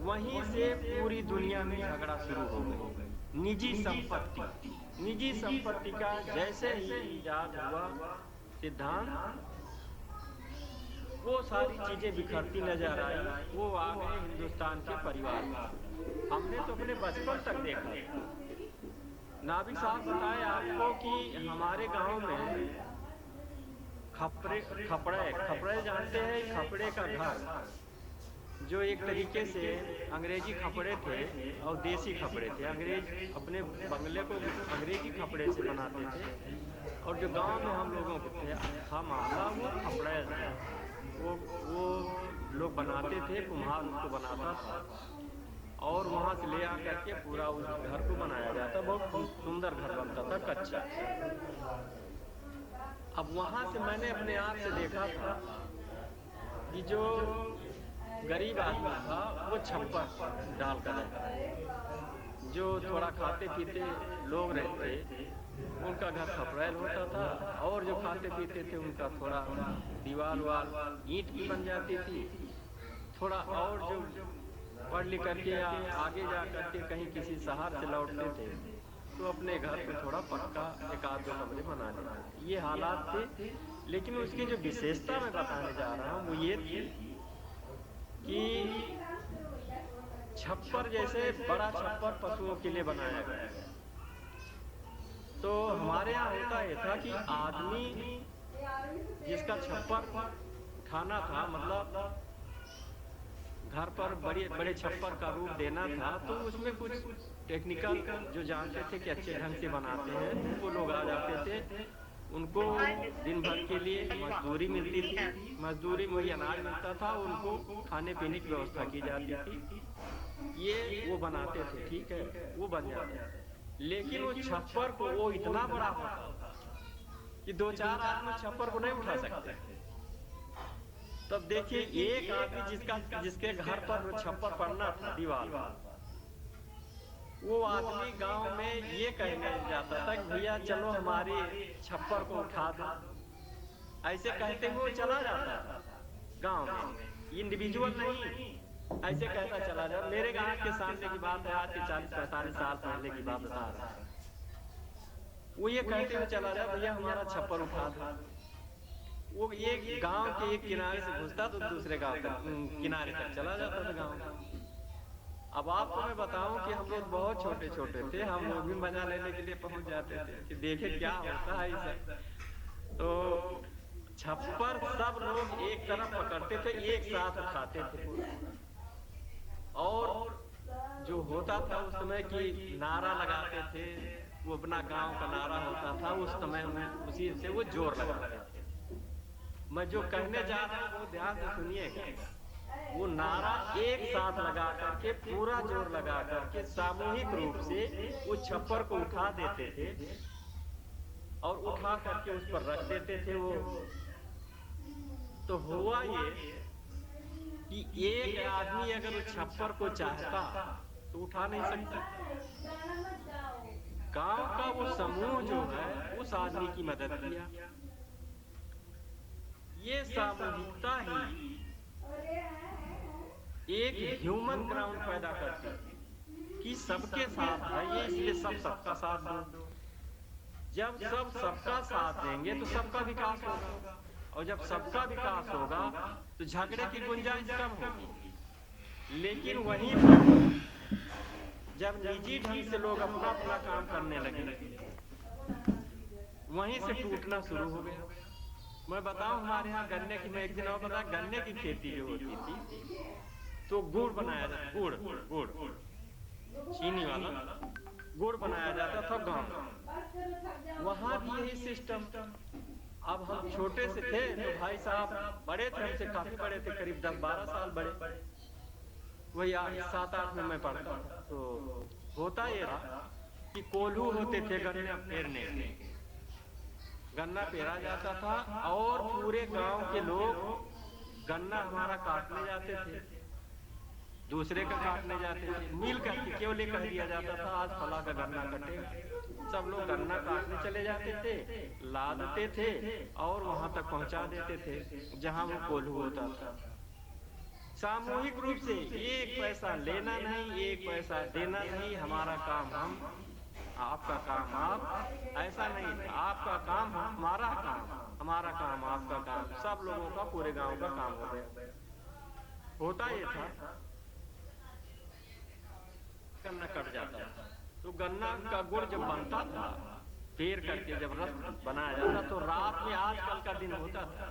वहीं से पूरी दुनिया में झगड़ा शुरू हो गया। निजी संपत्ति, निजी संपत्ति का जैसे ही इजाद हुआ सिद्धांत, वो सारी चीजें बिखरती नजर आई। वो आ गए हिंदुस्तान के परिवार में। हमने तो अपने बचपन तक देखा। नाभिक साहब बताए आपको कि हमारे गांव में खपड़े जानते हैं? खपड़े का घर जो एक तरीके से अंग्रेजी खपड़े थे और देसी खपड़े थे। अंग्रेज अपने बंगले को अंग्रेजी खपड़े से बनाते थे और जो गांव में हम लोगों को था मामला वो खपड़े था, वो लोग बनाते थे, कुम्हार उसको बनाता था और वहाँ से ले आकर के पूरा उस घर को बनाया जाता। बहुत सुंदर घर बनता था, कच्चा। अब वहाँ से मैंने अपने आँख से देखा था कि जो गरीब आदमी था वो छप्पर डाल कर रहता, जो थोड़ा खाते पीते लोग रहते उनका घर खपड़ैल होता था, और जो खाते पीते थे उनका थोड़ा दीवार वाल ईंट की बन जाती थी। थोड़ा और जो पढ़ लिख करके या आगे जा करके कहीं किसी शहर से लौटते थे तो अपने घर पे थोड़ा पक्का एक आध दो कमरे बना लेते। ये हालात थे, लेकिन उसकी जो विशेषता मैं बताने जा रहा हूँ वो ये थी कि छप्पर जैसे बड़ा छप्पर पशुओं के लिए बनाया गया। तो हमारे यहाँ होता ये था कि आदमी जिसका छप्पर उठाना था, मतलब घर पर बड़े बड़े छप्पर का रूप देना था, तो उसमें कुछ टेक्निकल जो जानते थे कि अच्छे ढंग से बनाते हैं उनको लोग आ जाते थे। उनको दिन भर के लिए मजदूरी मिलती थी, मजदूरी में ही अनाज मिलता था, उनको खाने पीने की व्यवस्था की जाती थी। ये वो बनाते थे, ठीक है, वो बन जाते थे। लेकिन वो छप्पर को वो इतना बड़ा होता था कि दो चार आदमी छप्पर को नहीं उठा सकते। तब देखिए एक आदमी जिसके घर पर वो छप्पर पड़ना था दीवार, वो आदमी गांव में ये कहने जाता था कि भैया चलो हमारी छप्पर को उठा दो। ऐसे कहते हुए चला जाता था गांव में, इंडिविजुअल नहीं, ऐसे कहता चला जा। मेरे गांव के सामने की बात है, आज के 40-45 साल पहले की बात बता रहा है। वो ये कहते हुए चला जा भैया हमारा छप्पर उठा दो। वो एक गांव के एक किनारे से घुसता तो दूसरे गांव तक किनारे तक चला जाता था गांव। अब आपको मैं बताऊं कि हम लोग बहुत छोटे छोटे थे, हम लोग भी मजा लेने के लिए पहुंच जाते थे कि देखे क्या होता है इसे। तो छप्पर सब लोग एक तरफ पकड़ते थे, एक साथ उठाते थे, और जो होता था उस समय की नारा लगाते थे वो अपना गांव का नारा होता था, उस समय में उसी से वो जोर लगाते थे। मैं जो कहने जा रहा हूँ वो ध्यान से सुनिएगा। वो नारा एक साथ लगा करके, पूरा जोर लगा करके सामूहिक रूप से उस छप्पर को उठा देते थे और उठा करके उस पर रख देते थे वो। तो हुआ ये कि एक आदमी अगर उस छप्पर को चाहता तो उठा नहीं सकता। गांव का वो समूह जो है उस आदमी की मदद किया। ये सामूहिकता ही एक ह्यूमन ग्राउंड पैदा करती है कि सबके साथ है ये, इसलिए सब सबका साथ दो। जब सब सबका साथ देंगे तो सबका विकास होगा, और जब सबका विकास होगा तो झगड़े की गुंजाइश कम होगी। लेकिन वहीं पर जब निजी ढंग से लोग अपना अपना काम करने लगे, वहीं से टूटना शुरू हो गया। मैं बताऊं, हमारे यहाँ गन्ने की, मैं एक दिन और बता, गन्ने की खेती जो होती थी तो गुड़ बनाया जाता, गुड़ चीनी वाला गुड़ बनाया जाता था गांव। वहां भी यही सिस्टम। अब हम छोटे से थे तो भाई साहब बड़े थे, हमसे काफी बड़े थे, करीब 10-12 साल बड़े, वही 7-8 में मैं पढ़ता था। तो होता ये रहा कि कोल्हू होते थे गन्ना पेरने के, गन्ना पेरा जाता था और पूरे गांव के लोग गन्ना हमारा काटने जाते थे, दूसरे का काटने जाते थे, मिल करके केवल कह दिया जाता था आज फला का गन्ना कटेगा। सब लोग गन्ना काटने चले जाते थे, लादते थे और वहां तक पहुंचा देते थे जहां वो कोल्हू होता था। सामूहिक रूप से एक पैसा लेना नहीं, एक पैसा देना नहीं, हमारा काम हम, आपका काम आप, ऐसा नहीं था। आपका काम हमारा काम, हमारा काम आपका काम, सब लोगों का, पूरे गांव का काम हो गया। होता ये था गन्ना कट जाता था तो गन्ना का गुड़ जब बनता था, पेर करके जब रस बनाया जाता तो रात में, आजकल का दिन होता था,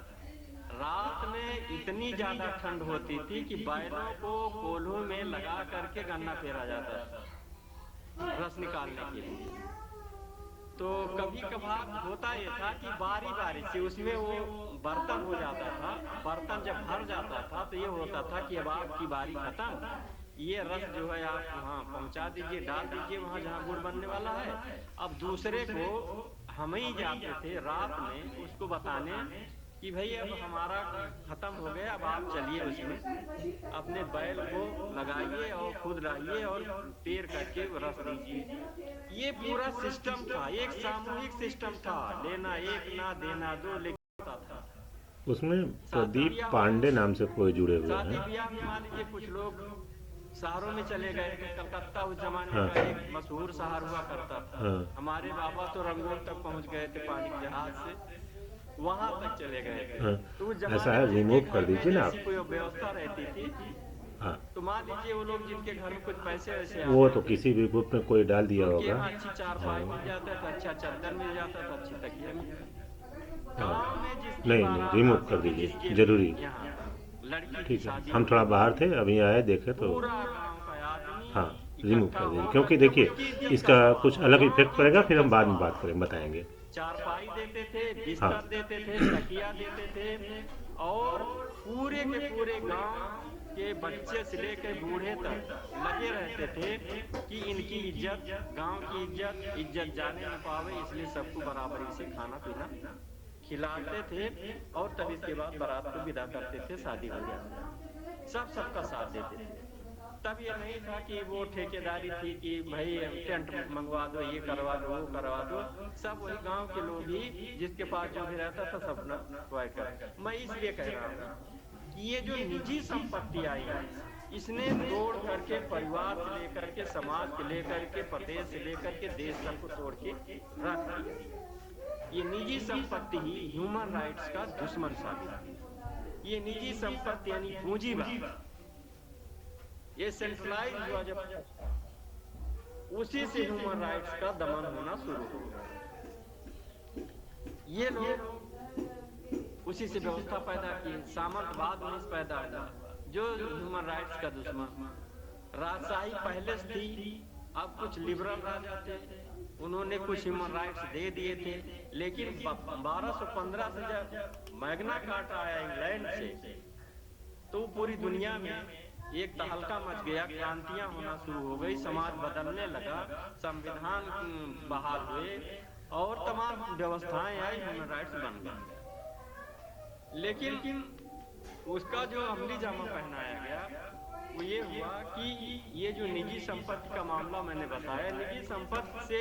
रात में इतनी ज्यादा ठंड होती थी कि बैलों को कोल्हू में लगा करके गन्ना पेरा जाता था रस निकालने के लिए। तो कभी कभार होता ये था कि बारी बारी से उसमें वो बर्तन हो जाता था। बर्तन जब भर जाता था तो ये होता था कि अब आपकी बारी खत्म, ये रस जो है आप वहाँ पहुँचा दीजिए, डाल दीजिए वहाँ जहाँ गुड़ बनने वाला है। अब दूसरे को हम ही जाते थे रात में उसको बताने कि भाई अब हमारा खत्म हो गया, अब आप चलिए उसमें अपने बैल को लगाइए और खुद लाइए और पेर करके रस दीजिए। ये पूरा सिस्टम था, एक सामूहिक सिस्टम था, लेना एक ना देना दो, लेकिन था। उसमें प्रदीप पांडे नाम से कोई जुड़े हुए शादी हैं। ब्याह में मान लीजिए कुछ लोग शहरों में चले गए थे। कलकत्ता उस जमाने का एक मशहूर शहर हुआ करता था। हमारे बाबा तो रंगून तक पहुंच गए थे पानी के जहाज से, वहां तक चले गए थे। तो उस ऐसा है, रिमूव कर दीजिए ना आप। कोई व्यवस्था रहती थी। हाँ, तो मान लीजिए वो लोग जिनके घर में कुछ पैसे वैसे वो तो किसी भी ग्रुप में कोई डाल दिया होगा। अच्छी चारपाई मिल जाता था, अच्छा चादर मिल जाता था, अच्छी तकिया मिल जाता। गाँव में जिसकी नहीं, बारात रिमूव कर दीजिए, जिसके जरूरी। यहाँ लड़की की ठीक है, शादी हम थोड़ा बाहर थे, अभी आए देखे तो पूरा गाँव का आदमी हाँ रिमूव कर दीजिए, क्योंकि देखिए इसका कुछ अलग इफेक्ट पड़ेगा, फिर हम बाद में बात करें, बताएंगे। चारपाई देते थे, बिस्तर हाँ। देते थे, तकिया देते थे और पूरे के पूरे गांव के बच्चे से लेकर बूढ़े तक लगे रहते थे कि इनकी इज्जत, गांव की इज्जत जाने न पावे, इसलिए सबको बराबरी से खाना पीना खिलाते थे और तब इसके बाद बारात को विदा करते थे, शादी हो जाती। सब सबका साथ देते थे। तब ये नहीं था कि वो ठेकेदारी थी कि भाई टेंट मंगवा दो, ये करवा दो, वो करवा दो। सब वही गांव के लोग ही, जिसके पास जो भी रहता था सब अपना प्रोवाइड कर। मैं इसलिए कह रहा हूँ कि ये जो निजी संपत्ति आई है, इसने तोड़ करके परिवार से लेकर के, समाज से लेकर के, प्रदेश से लेकर के देश तक को तोड़ के रख दिया। ये निजी संपत्ति ही ह्यूमन राइट्स का दुश्मन साबित है। ये निजी संपत्ति यानी पूंजीवाद, ये सेंट्रलाइज हुआ जब, उसी से ह्यूमन राइट्स का दमन होना शुरू हो गया। ये लोग उसी से व्यवस्था पैदा की, सामंतवाद में पैदा हुआ जो ह्यूमन राइट्स का दुश्मन। राजशाही पहले से थी, अब कुछ लिबरल राजा थे, उन्होंने कुछ ह्यूमन राइट्स दे दिए थे, लेकिन 1215 से जब मैग्ना कार्टा आया इंग्लैंड से, तो पूरी दुनिया में एक तहलका मच गया, क्रांतियां होना शुरू हो गई, समाज बदलने लगा, संविधान बहाल हुए और तमाम व्यवस्थाएं आई, ह्यूमन राइट्स बन गए। लेकिन उसका जो अमली जामा पहनाया गया वो ये हुआ कि ये जो निजी संपत्ति का मामला मैंने बताया, निजी संपत्ति से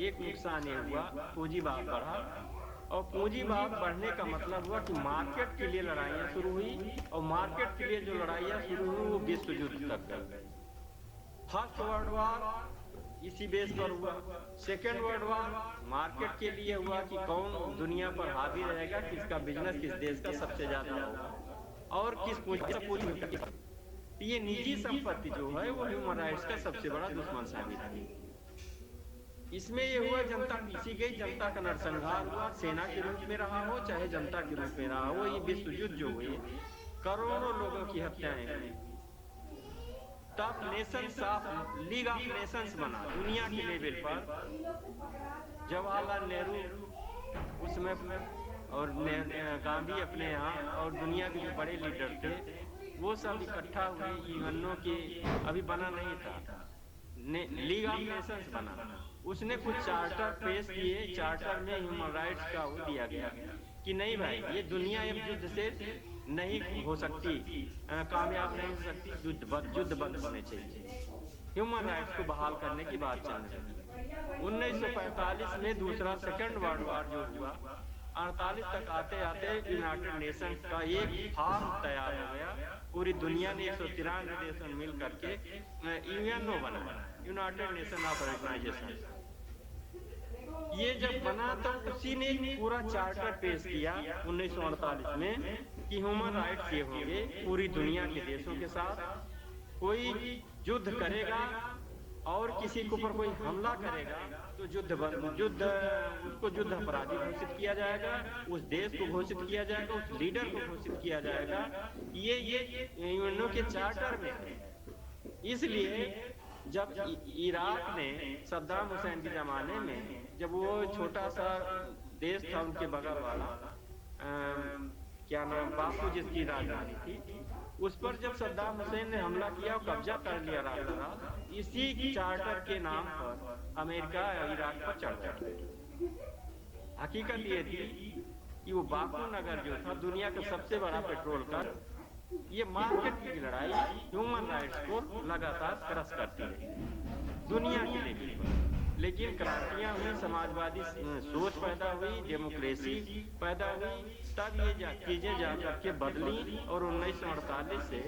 एक नुकसान ये हुआ, पूंजीवाद बढ़ा, और पूंजीवाद बढ़ने का मतलब हुआ कि मार्केट के लिए लड़ाइयाँ शुरू हुई, और मार्केट के लिए जो लड़ाइयाँ शुरू हुई वो विश्व युद्ध तक गई। फर्स्ट वर्ल्ड वॉर इसी बेस पर हुआ, सेकेंड वर्ल्ड वॉर मार्केट के लिए हुआ कि कौन दुनिया पर हावी रहेगा, किसका बिजनेस किस देश का सबसे ज्यादा होगा और किस पूंजी। ये निजी संपत्ति जो है वो ह्यूमन राइट्स का सबसे बड़ा दुश्मन साबित है। इसमें ये हुआ जनता पीसी गई, जनता का नरसंहार हुआ, सेना के रूप में रहा हो चाहे जनता के रूप में रहा हो। ये विश्व युद्ध जो हुए, करोड़ों लोगों की हत्याएं हुई। तब नेशन साफ लीग ऑफ नेशंस बना दुनिया के लेवल पर। जवाहरलाल नेहरू उसमें और गांधी अपने यहाँ, और दुनिया के जो बड़े लीडर थे वो सब इकट्ठा हुए। यूएनओ के अभी बना नहीं था, लीग ऑफ नेशंस बना। उसने कुछ चार्टर पेश किए, चार्टर में ह्यूमन राइट्स का वो दिया गया कि नहीं भाई, ये दुनिया एक युद्ध से नहीं हो सकती, कामयाब नहीं हो सकती, युद्ध बंद होने चाहिए। ह्यूमन राइट्स को बहाल करने की बात चल रही। 1945 में दूसरा सेकेंड वर्ल्ड वॉर जो हुआ, 48 तक आते आते यूनाइटेड नेशंस का एक फॉर्म तैयार हो गया। पूरी दुनिया ने 193 देश मिल करके यूएनओ बना, यूनाइटेड नेशन ऑफ ऑर्गेनाइजेशन। ये जब बना तो उसी ने पूरा चार्टर पेश किया 1948 में कि ह्यूमन राइट्स ये होंगे पूरी दुनिया के देशों के साथ। कोई युद्ध करेगा और किसी के ऊपर कोई हमला करेगा तो उसको युद्ध अपराधी घोषित किया जाएगा, उस देश को घोषित किया जाएगा, उस लीडर को घोषित किया जाएगा। ये यूएनओ के चार्टर में। इसलिए जब इराक ने सद्दाम हुसैन के जमाने में, जब वो छोटा सा देश था उनके बगल वाला, क्या नाम, बाकू जिसकी राजधानी थी, उस पर जब सद्दाम हुसैन ने हमला किया और कब्जा कर लिया रातों रात, इसी चार्टर के नाम पर अमेरिका इराक पर चढ़ गया। हकीकत ये थी कि वो बाकू नगर जो था दुनिया का सबसे बड़ा पेट्रोल का, ये मार्केट की लड़ाई ह्यूमन राइट्स को लगातार क्रश करती है दुनिया के लेवल पर। लेकिन क्रांतियां हुई, समाजवादी सोच पैदा हुई, डेमोक्रेसी पैदा हुई, तब ये चीजें जाकर के बदली और 1948 से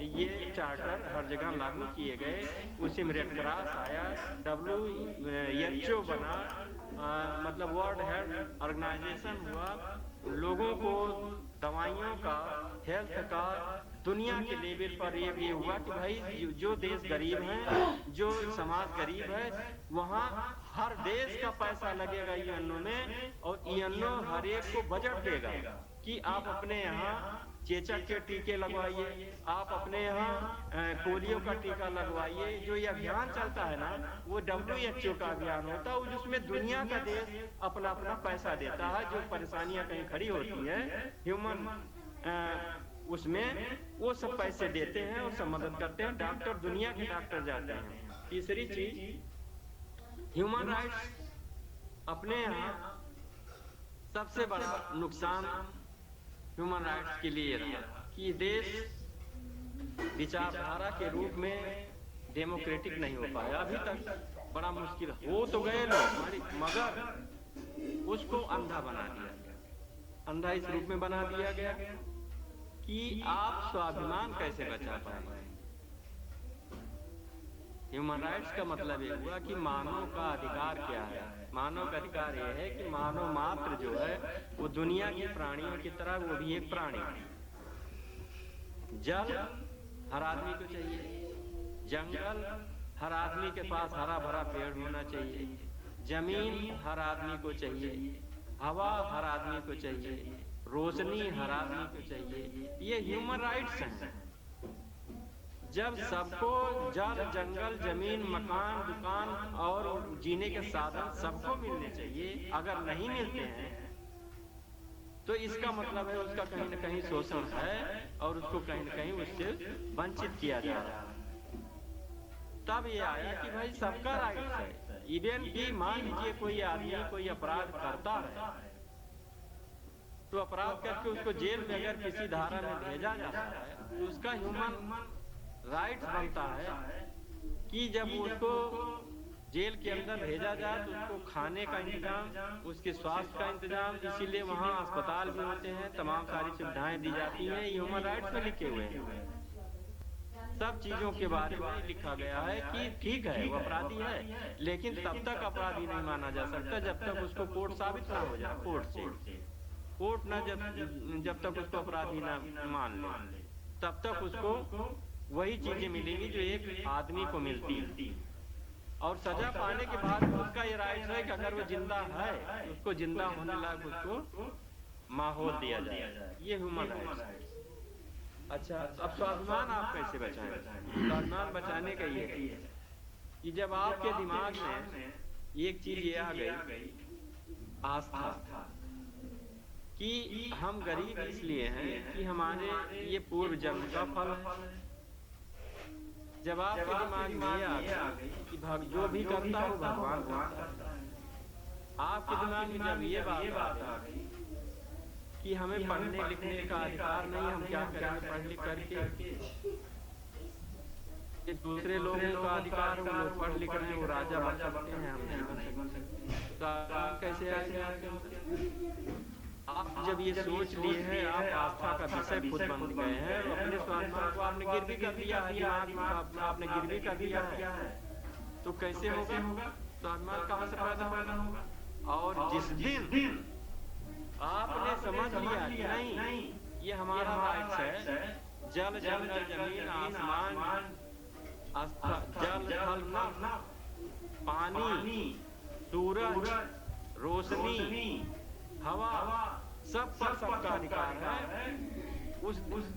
ये चार्टर हर जगह लागू किए गए। उसी में रेड क्रॉस आया, WHO बना, मतलब वर्ल्ड हेल्थ ऑर्गेनाइजेशन हुआ। लोगों को दवाइयों का, हेल्थ का दुनिया के लेवल पर ये हुआ कि भाई जो देश गरीब हैं, जो समाज गरीब है, वहाँ हर देश का पैसा लगेगा यूएनओ में, और यूएनओ हर एक को बजट देगा कि आप अपने यहाँ चेचक के टीके लगवाइए, आप अपने यहाँ पोलियो का टीका लगवाइए। जो ये अभियान चलता है ना, वो WHO का अभियान होता है, जिसमें दुनिया का देश अपना अपना पैसा देता है। जो परेशानियां कहीं खड़ी होती है ह्यूमन उसमें, वो सब पैसे देते हैं और सब मदद करते हैं। डॉक्टर, दुनिया के डॉक्टर जाते हैं। तीसरी चीज, ह्यूमन राइट्स अपने यहाँ सबसे बड़ा नुकसान ह्यूमन राइट्स के लिए रहा कि देश विचारधारा के रूप में डेमोक्रेटिक नहीं हो पाया। अभी तक बड़ा मुश्किल हो तो गए लोग, मगर उसको अंधा बना दिया गया। अंधा इस रूप में बना दिया गया कि आप स्वाभिमान कैसे बचा पाएंगे। ह्यूमन राइट्स का मतलब ये हुआ कि मानव का अधिकार क्या है। मानव का अधिकार यह है कि मानव मात्र जो है वो दुनिया के प्राणियों की तरह वो भी एक प्राणी है। जल हर आदमी को चाहिए, जंगल हर आदमी के पास हरा भरा पेड़ होना चाहिए, जमीन हर आदमी को चाहिए, हवा हर आदमी को चाहिए, रोशनी हर आदमी को चाहिए। ये ह्यूमन राइट्स हैं। जब सबको जल, जंगल, जमीन, मकान, दुकान और जीने के साधन सबको मिलने चाहिए, अगर नहीं मिलते हैं तो इसका मतलब है उसका कहीं न कहीं शोषण है और उसको कहीं न कहीं उससे वंचित किया जा रहा है। तब ये आया कि भाई सबका राइट है। इवन कि मान लीजिए कोई आदमी कोई अपराध करता है तो अपराध करके उसको जेल में अगर किसी धारा में भेजा जाता है तो उसका ह्यूमन राइट्स बनता है कि जब उसको जेल के अंदर भेजा जाए तो उसको खाने का इंतजाम, उसके स्वास्थ्य का इंतजाम, इसीलिए वहाँ अस्पताल भी होते हैं, तमाम सारी सुविधाएं दी जाती हैं। ये ह्यूमन राइट्स में लिखे हुए हैं। सब चीजों के बारे में लिखा गया है कि ठीक है वो अपराधी है, लेकिन तब तक अपराधी नहीं माना जा सकता जब तक उसको कोर्ट साबित ना हो जाए। कोर्ट ना जब तक उसको अपराधी ना मान ले तब तक उसको वही चीजें मिलेंगी जो एक आदमी को मिलती है। और सजा पाने के बाद उसका ये राइट है कि अगर वो जिंदा है तो उसको जिंदा होने लायक उसको माहौल दिया जाए। ये ह्यूमन राइट्स है। अच्छा, अब स्वाभिमान आप कैसे बचाएं? स्वाभिमान बचाने का ये है कि जब आपके दिमाग में एक चीज ये आ गई, आस्था, कि हम गरीब इसलिए हैं कि हमारे ये पूर्व जन्म का फल है। जब आपके दिमाग में ये आ गई कि जो भी करता हो भगवान करता है, आपके दिमाग में जब ये बात आ गई कि हमें पढ़ने लिखने का अधिकार नहीं, हम क्या करेंगे पढ़ लिख करके, कि दूसरे लोगों का अधिकार, वो लोग पढ़ लिख रहे हैं, वो राजा बन सकते हैं, हम नहीं बन सकते, तो कैसे आएगा? आप जब ये सोच लिए हैं, आप आस्था का विषय खुद बन गए हैं, तो अपने स्वाभिमान को आपने गिरवी कर दिया है, दिमाग में आपने गिरवी कर दिया है, तो कैसे होगा? स्वाभिमान कहाँ से पैदा होगा? और जिस दिन आपने समझ लिया कि नहीं ये हमारा राइट्स है, जल, जंगल, जमीन, आसमान, जल, थल, नभ, पानी, सूरज, रोशनी, हवा, सब पर सबका अधिकार है।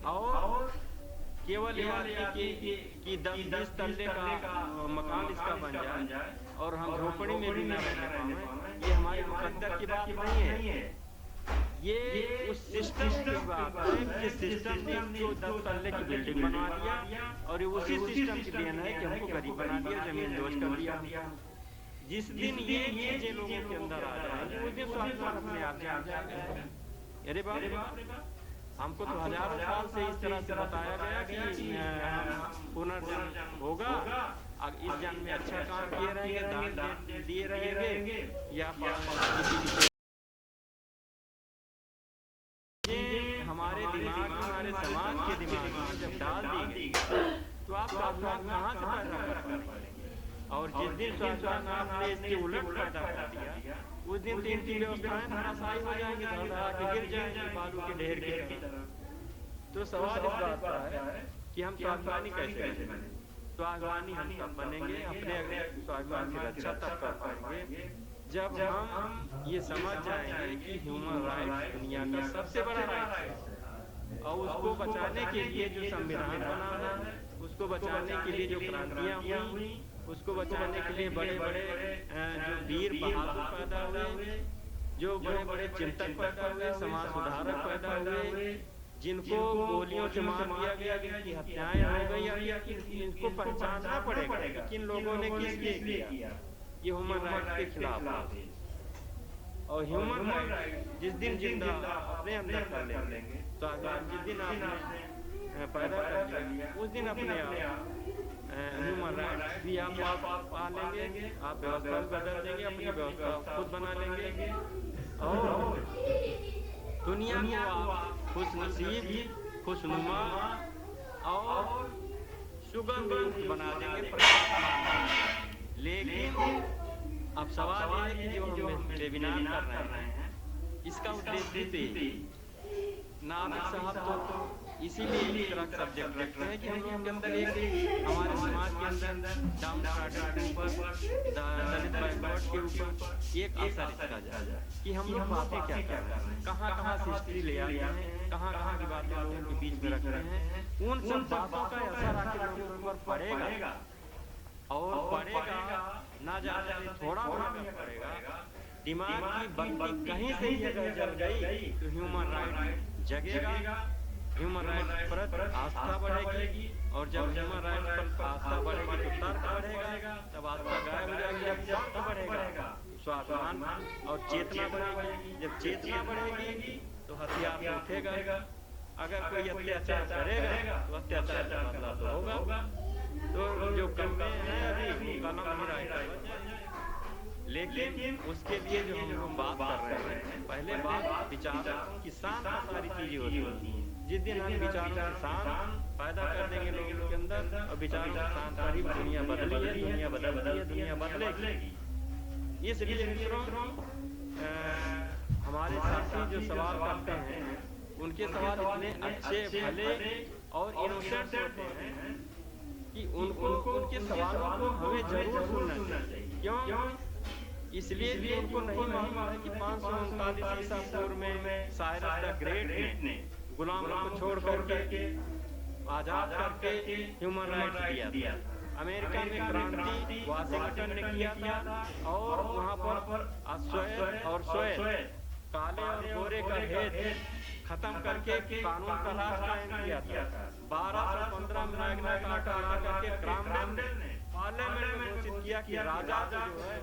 और केवल कि 10-20 तल्ले का मकान इसका बन जाए और हम झोपड़ी में भी न रहने पाएं, ये हमारे मुकद्दर की बात नहीं है। ये उस सिस्टम की बात है कि सिस्टम ने हमको 10 तल्ले की बिल्डिंग बनवा दिया और उसी सिस्टम की देन है कि हमको गरीब बना दिया, जमीन दोष कर दिया। जिस दिन ये चीजें लोगों के अंदर आ जाएंगी उस दिन स्वाभिमान अपने आप जाग जाएगा। अरे बाप, हमको तो हजारों साल से इस तरह से बताया गया कि पुनर्जन्म होगा, इस जन्म में अच्छा काम किए रहेंगे, दान दिए रहेंगे, या हमारे दिमाग में, हमारे समाज के दिमाग में जब डाल दी गई तो आप स्वाभिमान कहाँ से पैदा कर पाएंगे? और जिस दिन स्वाभिमान आपने इसके उलट पैदा कर दिया उस दिन 3 व्यवस्थाएं धराशायी हो जाएंगी, धरा के गिर जाएंगे बालू के ढेर की तरह। तो सवाल इस बात का है कि हम स्वाभिमानी कैसे बनेंगे? स्वाभिमानी हम तब बनेंगे, अपने स्वाभिमान की रक्षा तब कर पाएंगे जब हम ये समझ जाएंगे कि ह्यूमन राइट्स दुनिया का सबसे बड़ा राइट है और उसको बचाने के लिए जो संविधान बना है, उसको बचाने के लिए जो क्रांतियां हुई, उसको बचाने के लिए बड़े बड़े जो वीर बहादुर पैदा हुए, जो बड़े बड़े चिंतक पैदा हुए, समाज सुधारक पैदा हुए, जिनको गोलियों से मार दिया गया, जिनकी हत्याएं हो गई, इनको पहचानना पड़ेगा कि किन लोगों ने किस लिए किया। ये ह्यूमन राइट्स के खिलाफ है। और ह्यूमन राइट जिस दिन जिंदा अपने अंदर कर लेंगे तो जिस दिन आपने पैदा कर लिया उस दिन अपने आप ह्यूमन राइट्स भी आप पा लेंगे, आप व्यवस्था बदल देंगे, अपनी व्यवस्था खुद बना लेंगे और दुनिया को आप खुशनसीब, खुशनुमा और सुगंध बना देंगे। लेकिन अब सवाल ये है कि जो हम वेबिनार कर रहे हैं इसका उद्देश्य भी नाविक साहब तो इसीलिए इस तरह का सब्जेक्ट रखते हैं कि हम लोगों के अंदर एक हमारे समाज के अंदर डाउन स्टार्टर के ऊपर, दलित बैकवर्ड के ऊपर एक असर इसका जाए कि हम लोग बातें क्या कर रहे हैं, कहाँ कहाँ से हिस्ट्री ले आते हैं, कहाँ कहाँ की बातें लोगों के बीच में रख रहे हैं। उन सब बातों का असर आके लोगों के ऊपर पड़ेगा और पड़ेगा ना जाने थोड़ा बहुत पड़ेगा। दिमाग की बत्ती कहीं से ही अगर जल गई तो ह्यूमन राइट जगेगा, ह्यूमन राइट पर आस्था बढ़ेगी और जब ह्यूमन राइट पर आस्था बढ़ेगी तो तर्क बढ़ेगा, तब आस्था गायब हो जाएगी, जब तर्क बढ़ेगा स्वाभिमान और चेतना बढ़ेगी, जब चेतना बढ़ेगी तो हथियार तो उठेगा। अगर कोई अत्याचार करेगा तो अत्याचार का बदला तो होगा। तो जो करते हैं अभी कलम ही राइट, लेकिन उसके लिए जो हम लोग बात कर रहे हैं, पहले बात विचार की शांत सारी चीजें होती हैं। जिस दिन हम विचारों के शांत पैदा कर देंगे लोगों के अंदर और विचारों के शांत सारी दुनिया बदली है, दुनिया बदलती है, दुनिया बदलेगी। इसलिए मित्रों हमारे साथी जो सवाल करते हैं उनके सवाल इतने अच्छे भले और इनोसेंट होते हैं कि उनके सवालों को हमें जरूर सुनना चाहिए। क्यों? इसलिए भी उनको नहीं मालूम है कि 539 ईसा पूर्व में साइरस द ग्रेट ने गुलामों को छोड़ करके आजाद करके ह्यूमन राइट्स दिया। अमेरिका में क्रांति वाशिंगटन ने किया था और वहाँ पर अश्वेत और श्वेत, काले और गोरे का भेद खत्म करके कानून का राज कायम किया था। 1215 में मैग्ना कार्टा ला करके क्रॉम्वेल ने पार्लियामेंट में घोषित किया कि राजा जो है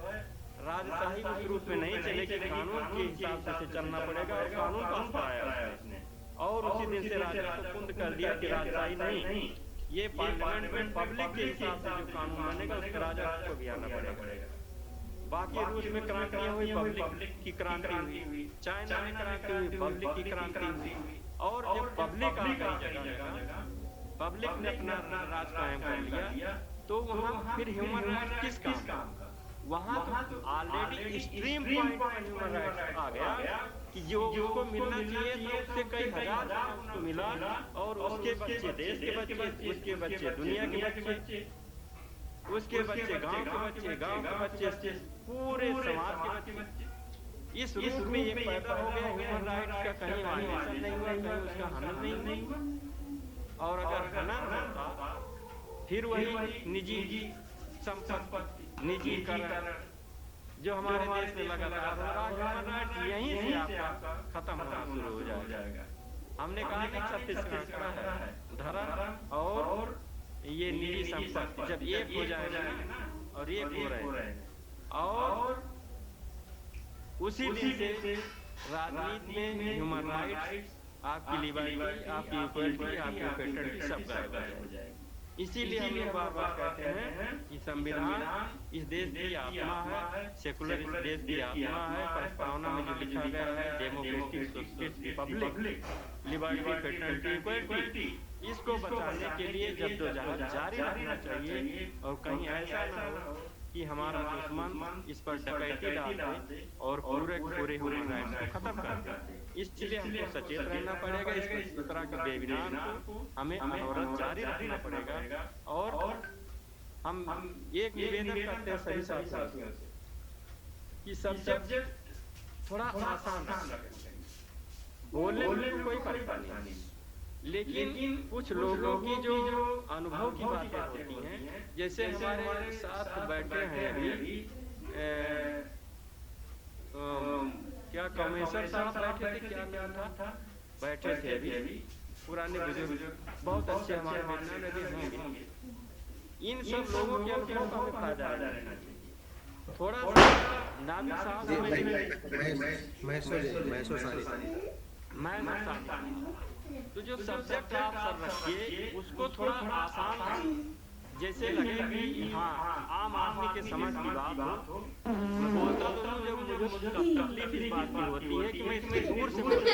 राजशाही के रूप में नहीं चलेगी, कानून के हिसाब से चलना पड़ेगा और कानून पास कराया उसने। और उसी दिन से राजा को कुंद कर दिया कि राजशाही नहीं, ये पार्लियामेंट में पब्लिक के हिसाब से जो कानून बनेगा उसका राजा को भी आना पड़ेगा। बाकी रूस में क्रांतियां हुई, पब्लिक की क्रांति हुई, चाइना में क्रांति हुई, पब्लिक की क्रांति हुई। और जब पब्लिक आ गई जगह, पब्लिक ने अपना राज कायम कर लिया, तो वहाँ फिर ह्यूमन राइट किस काम का? वहाँ तो ऑलरेडी एक्सट्रीम पॉइंट पर ह्यूमन राइट्स आ गया कि जो उसको मिलना चाहिए था उससे कई हजार उसको मिला। और उसके बच्चे देश के बच्चे, उसके बच्चे दुनिया के बच्चे, उसके बच्चे गांव के बच्चे, गांव के बच्चे पूरे समाज के बच्चे। इस रूप में ये पैदा हो गया ह्यूमन राइट्स का, कहीं वायलेशन नहीं हुआ, कहीं उसका हनन नहीं हुआ। और अगर हनन होता फिर वही निजी संपत्ति, निजीकरण जो हमारे देश में लगातार हो रहा है, ह्यूमन राइट्स यहीं से आपका खत्म होना शुरू हो जाएगा। हमने कहा कि छत्तीसगढ़ का है धर्म और ये निजी संपत्ति जब एक हो जाएगा और एक हो रहे हैं, और उसी दिन से राजनीति में ह्यूमन राइट्स, आपकी लिबर्टी, आपकी इक्वलिटी, आपकी फ्रेटर्निटी सब गायब हो जाएगी। इसीलिए हम लोग बार बार कहते हैं कि संविधान इस देश की आत्मा है, सेकुलर इस देश की आत्मा है। प्रस्तावना में जो लिखा गया है democratic society, public liberty, fraternity, equality, इसको बचाने के लिए जद्दोजहद जारी रखना चाहिए। और कहीं ऐसा न हो कि हमारा दुश्मन इस पर डकैती डाल दे और पूरे ह्यूमन राइट्स को खत्म कर दे। इसलिए हमको सचेत रहना पड़ेगा। इस तरह के बेबीनान को हमें अनवरत जारी रखना पड़ेगा। और हम एक निवेदन करते हैं सभी साथियों से कि सब्जेक्ट थोड़ा आसान रखें, बोलने में कोई परेशानी नहीं, लेकिन कुछ लोगों की जो अनुभव की बातें होती हैं, जैसे हमारे साथ बैठे हैं अभी क्या कमेसर साहब बैठे थे, क्या नाम था, बैठे थे अभी पुराने बुजुर्ग, बहुत अच्छे हमारे मेहमान अभी होंगे। इन सब लोगों के अनुभव का हमें फायदा लेना चाहिए। थोड़ा सा नाबिक साहब तो जो सब्जेक्ट आप सब रखिए उसको थोड़ा आसान जैसे लगे कि हाँ आम आदमी के समझ की बात हो। मैं बोलता तो मुझे तकलीफ इस बात की होती है कि मैं इतनी दूर से बोलता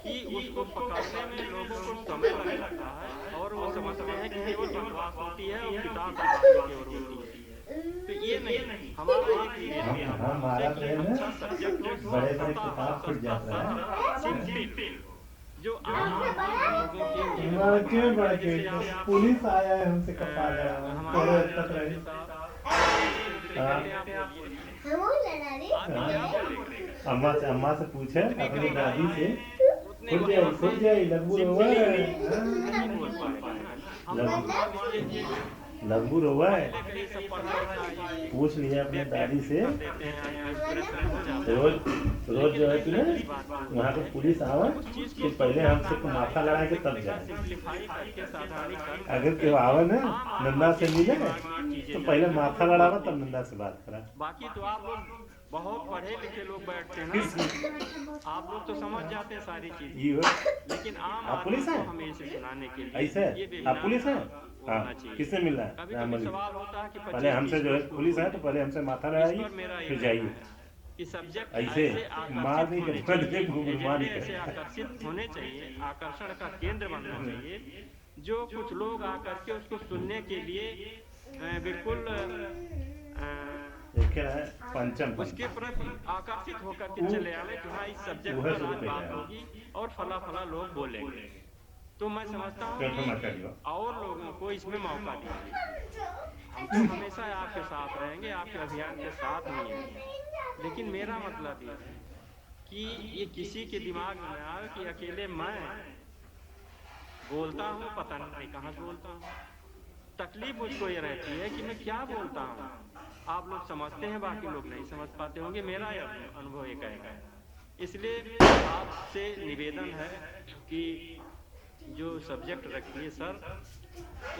कि उसको पकड़ने में लोगों को समय लगने लगता है और वो समझते हैं कि केवल बकवास होती है और किताब की बात केवल होती है। तो ये नहीं, हमारा एक अच्छा सब्जेक्ट हो, जो आम क्यों पुलिस आया है हमसे कपा अम्मा से पूछे अपनी दादी से फुट जाए लंबू रोवा लंबू रोवा है पूछ लिया अपने दादी से रोज रोज जो है तूने वहाँ पे पुलिस आवा कि पहले हमसे माथा लड़ा के तब जाए अगर केव आवा ना नंदा से मिले तो पहले माथा लड़ावा तब नंदा से बात करा। बाकी तो आप लोग बहुत पढ़े लिखे लोग बैठते हैं ना, आप लोग तो समझ जाते हैं सारी चीजें, लेकिन आम आदमी को हमें इसे सुनाने के लिए ऐसे आप पुलिस है हाँ किससे मिल रहा कभी है कभी सवाल होता है कि पहले हमसे जो है पुलिस है तो पहले हमसे माथा लड़ाइए फिर जाइए कि सब्जेक्ट ऐसे मार नहीं ऐसे आकर्षित होने चाहिए, आकर्षण का केंद्र बनना चाहिए, जो कुछ लोग आकर के उसको सुनने के लिए बिल्कुल क्या है पंचम उसके प्रति आकर्षित होकर के चले आवे कि हाँ इस सब्जेक्ट पर आज बात होगी और फला फला लोग बोलेंगे, तो मैं समझता हूँ कि और लोगों को इसमें मौका दीजिए। हम तो हमेशा आपके साथ रहेंगे, आपके अभियान के साथ नहीं हैं, लेकिन मेरा मतलब ये है कि ये किसी के दिमाग में आए कि अकेले मैं बोलता हूँ, पता नहीं कहाँ से बोलता हूँ। तकलीफ मुझको ये रहती है कि मैं क्या बोलता हूँ, आप लोग समझते हैं, बाकी लोग नहीं समझ पाते होंगे, मेरा अनुभव ये कहेगा। इसलिए आपसे निवेदन है कि जो सब्जेक्ट रखिए सर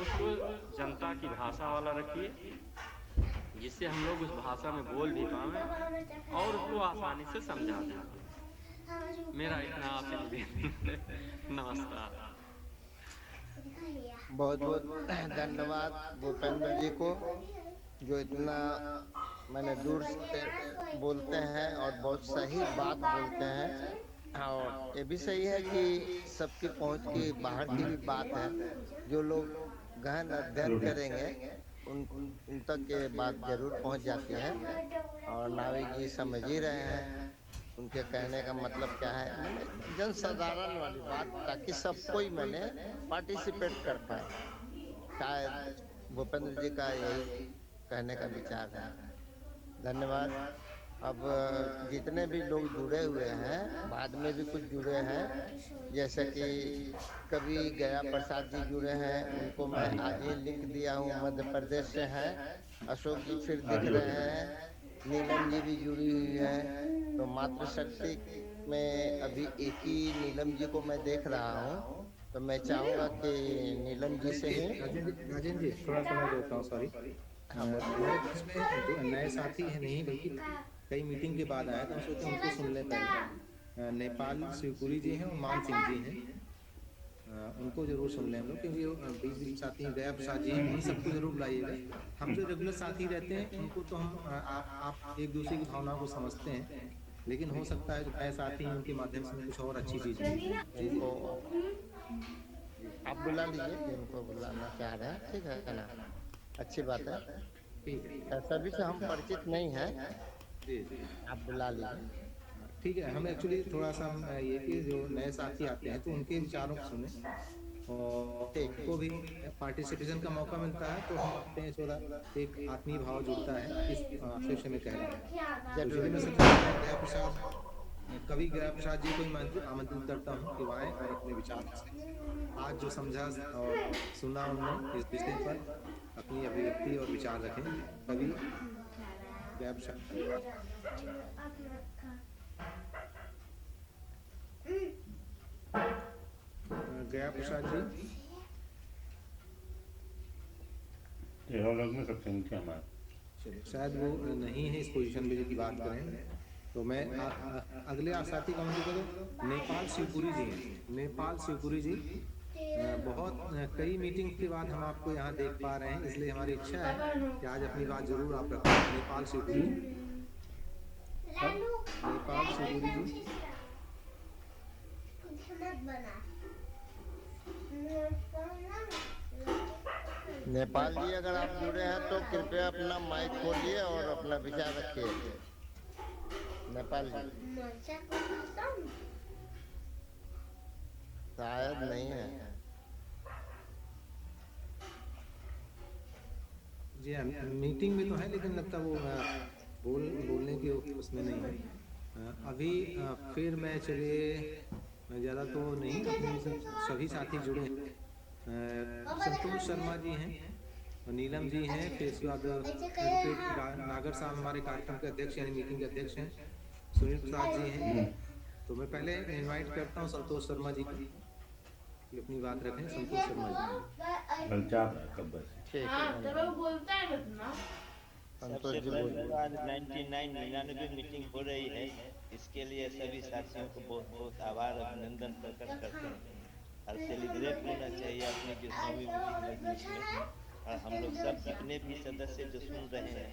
उसको जनता की भाषा वाला रखिए, जिससे हम लोग उस भाषा में बोल भी पाएं और उसको आसानी से समझा दें। मेरा इतना आपसे निवेदन है। नमस्कार। बहुत बहुत धन्यवाद भूपेंद्र जी को, जो इतना मैंने दूर से बोलते हैं और बहुत सही बात बोलते हैं। और ये भी सही है कि सबकी पहुंच की बाहर की भी बात है, जो लोग गहन अध्ययन करेंगे उन तक ये बात जरूर पहुंच जाती है। और नाविक जी समझ ही रहे हैं उनके कहने का मतलब क्या है, जन साधारण वाली बात, ताकि सब कोई मैंने पार्टिसिपेट कर पाए। शायद भूपेंद्र जी का यही कहने का विचार है। धन्यवाद। अब जितने भी लोग जुड़े हुए हैं, बाद में भी कुछ जुड़े हैं, जैसे कि कभी गया प्रसाद जी जुड़े हैं, उनको मैं आज ही लिंक दिया हूँ, मध्य प्रदेश से हैं। अशोक जी फिर दिख रहे हैं, नीलम जी भी जुड़ी हुई है। तो मातृशक्ति में अभी एक ही नीलम जी को मैं देख रहा हूँ, तो मैं चाहूँगा कि नीलम जी से ही। राजेंद्र जी थोड़ा समय देता हूँ, सॉरी। हमारे बीच में नए साथी है नहीं, बल्कि कई मीटिंग के बाद आया, तो हम सोचे उनको सुन ले पहले। नेपाल शिवपुरी जी हैं और मान सिंह जी हैं, उनको जरूर सुन लें हम लोग, क्योंकि बीच साथी गया प्रसाद जी हैं, उन सबको जरूर बुलाइएगा। हम जो रेगुलर साथी रहते हैं उनको तो हम आप एक दूसरे की भावनाओं को समझते हैं, लेकिन हो सकता है जो नए साथी हैं उनके माध्यम से कुछ और अच्छी चीज़ उनको आप बुला लीजिए, उनको बुलाना चाह रहे हैं, ठीक है ना, अच्छी बात है। ठीक है, सभी से हम परिचित नहीं हैं, आप बुला लीजिए। ठीक है। हमें एक्चुअली थोड़ा सा ये कि जो नए साथी आते हैं तो उनके विचारों को सुने और उनको भी पार्टिसिपेशन का मौका मिलता है, तो हम अपने थोड़ा एक आत्मीय भाव जुड़ता है, इस विषय में कह रहे हैं। तो मैं गया प्रसाद, कभी गया प्रसाद जी को आमंत्रित करता हूँ कि वहाँ आएं और अपने विचार आज जो समझा और सुना उन्होंने इस विषय पर अपनी अभिव्यक्ति और विचार रखें। कभी गया प्रसाद। गया प्रसाद जी हम लोग में सबसे नीचे हमारा, शायद वो नहीं है इस पोजीशन में जो की बात करें, तो मैं अगले साथी कौन से करूँ? नेपाल शिवपुरी जी हैं। नेपाल शिवपुरी जी बहुत कई मीटिंग के बाद हम आपको यहाँ देख पा रहे हैं, इसलिए हमारी इच्छा है कि आज अपनी बात जरूर आप रखें। नेपाल शिवपुरी, नेपाल शिवपुरी जी। नेपाल जी अगर आप जुड़े हैं तो कृपया अपना माइक खोलिए और अपना विचार रखिए। नेपाल जी। शायद नहीं है। जी हाँ, मीटिंग में तो है लेकिन लगता वो बोलने के उसमें नहीं है। अभी फिर मैं चले ज़्यादा तो नहीं, अपने सभी साथी जुड़े हैं। संतोष शर्मा जी हैं, नीलम जी हैं, फिर इसके बाद नागर साहब हमारे कार्यक्रम के अध्यक्ष यानी मीटिंग के अध्यक्ष हैं, सुनील प्रसाद जी हैं। तो मैं पहले इनवाइट करता हूँ संतोष शर्मा जी को कि अपनी बात रखें। संतोष शर्मा जी। ठीक है, संतोष जी बोलिए। आज 99 मीटिंग हो रही है, इसके लिए सभी साथियों को बहुत बहुत आभार अभिनंदन प्रकट करते हैं। और सेलिब्रेट होना चाहिए अपने जो सभी मीटिंग में। और हम लोग सब जितने भी सदस्य जो सुन रहे हैं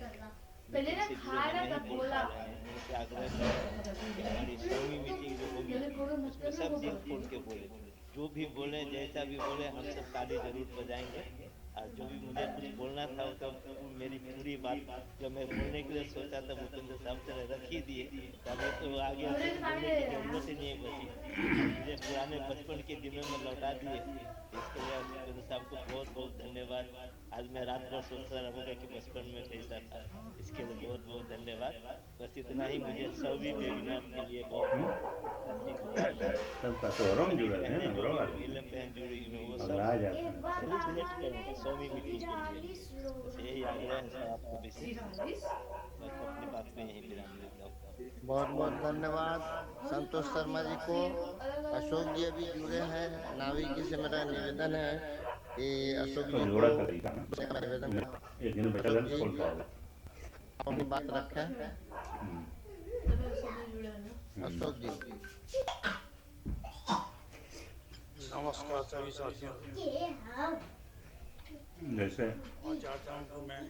मीटिंग से जुड़े नहीं बोल पा रहे हैं, उनसे आग्रह करें कि हमारी सभी मीटिंग जो होगी उसमें सब दिल खोल के बोले, जो भी बोले जैसा भी बोले हम सब ताली जरूर बजाएंगे। और जो भी मुझे कुछ बोलना था वो तो मेरी पूरी बात जो मैं बोलने के लिए सोचा था भूपेंद्र साहब से रख ही दिए, तभी तो आगे बोलने की जरूरत ही नहीं बची। मुझे पुराने बचपन के दिनों में लौटा दिए, इसके लिए भूपेंद्र साहब को बहुत बहुत धन्यवाद। आज मैं रात भर सोचता रहूँगा कि बचपन में कैसा था, इसके लिए बहुत बहुत धन्यवाद। बस इतना ही, मुझे सभी वेबिनार के लिए बहुत सबका तो और जुड़ा है ना, बराबर नीलम बहन जुड़ी हुई वो सब अगला जाता है। सेलिब्रेट करेंगे सौवीं मीटिंग के लिए। बस यही आग्रह है सर आपको विशेष। मैं अपनी बात में यही विराम देता हूँ। बहुत बहुत धन्यवाद संतोष शर्मा जी को। अशोक जी अभी जुड़े हैं। नाविक जी से मेरा निवेदन है कि अशोक जी को निवेदन एक दिन बचा दिन खोल पाओगे। अपनी बात रखें। अशोक जी। नमस्कार सभी साथियों। जैसे चाहता हूँ कि मैं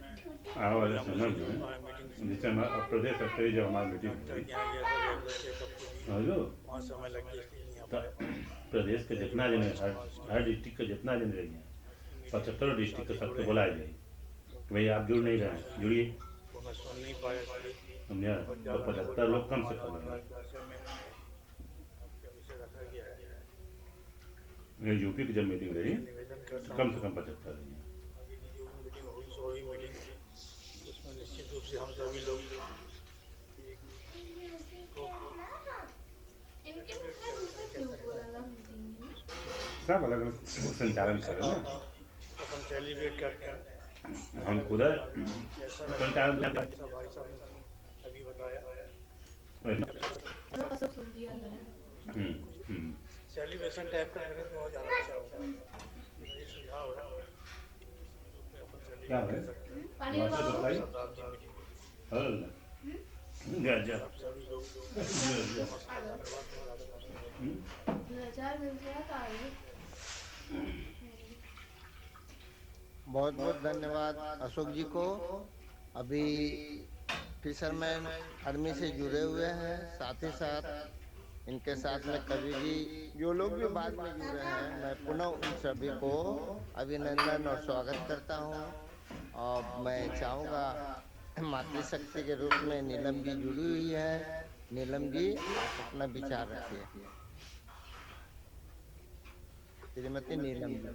आने वाले समय में जैसे हमारा प्रदेश स्तरीय जो हमारी मीटिंग हुई समझो, समय लग गया तो प्रदेश के जितना जन हर डिस्ट्रिक्ट के जितना जन रही हैं 75 डिस्ट्रिक्ट के सबको बुलाया जाए कि भाई आप जुड़ नहीं रहे, जुड़िए। मैं सुन नहीं पाया, समझा, तो 75 लोग कम से कम हैं। ये यूपी की जब मीटिंग रही तो कम से कम 75 रही हैं। मीटिंग हुई 100वीं मीटिंग, उसमें निश्चित रूप से हम सभी लोग सब अलग अलग संचालन कर रहे हैं ना, अपन सेलिब्रेट करते हैं। हम खुद संचालन करते हैं। भाई साहब ने अभी बताया सेलिब्रेशन टाइप का करें तो ज़्यादा अच्छा होगा। ये सुझाव है। क्या है सभी लोग बहुत बहुत धन्यवाद अशोक जी को। अभी फिशरमैन आर्मी से जुड़े हुए हैं, साथ ही साथ इनके साथ में कभी भी जो लोग भी बाद में जुड़े हैं, मैं पुनः उन सभी को अभिनंदन और स्वागत करता हूं। और मैं चाहूँगा मातृशक्ति के रूप में नीलम जी जुड़ी हुई है। नीलम जी आप अपना विचार रखिए। श्रीमती नीलम जी।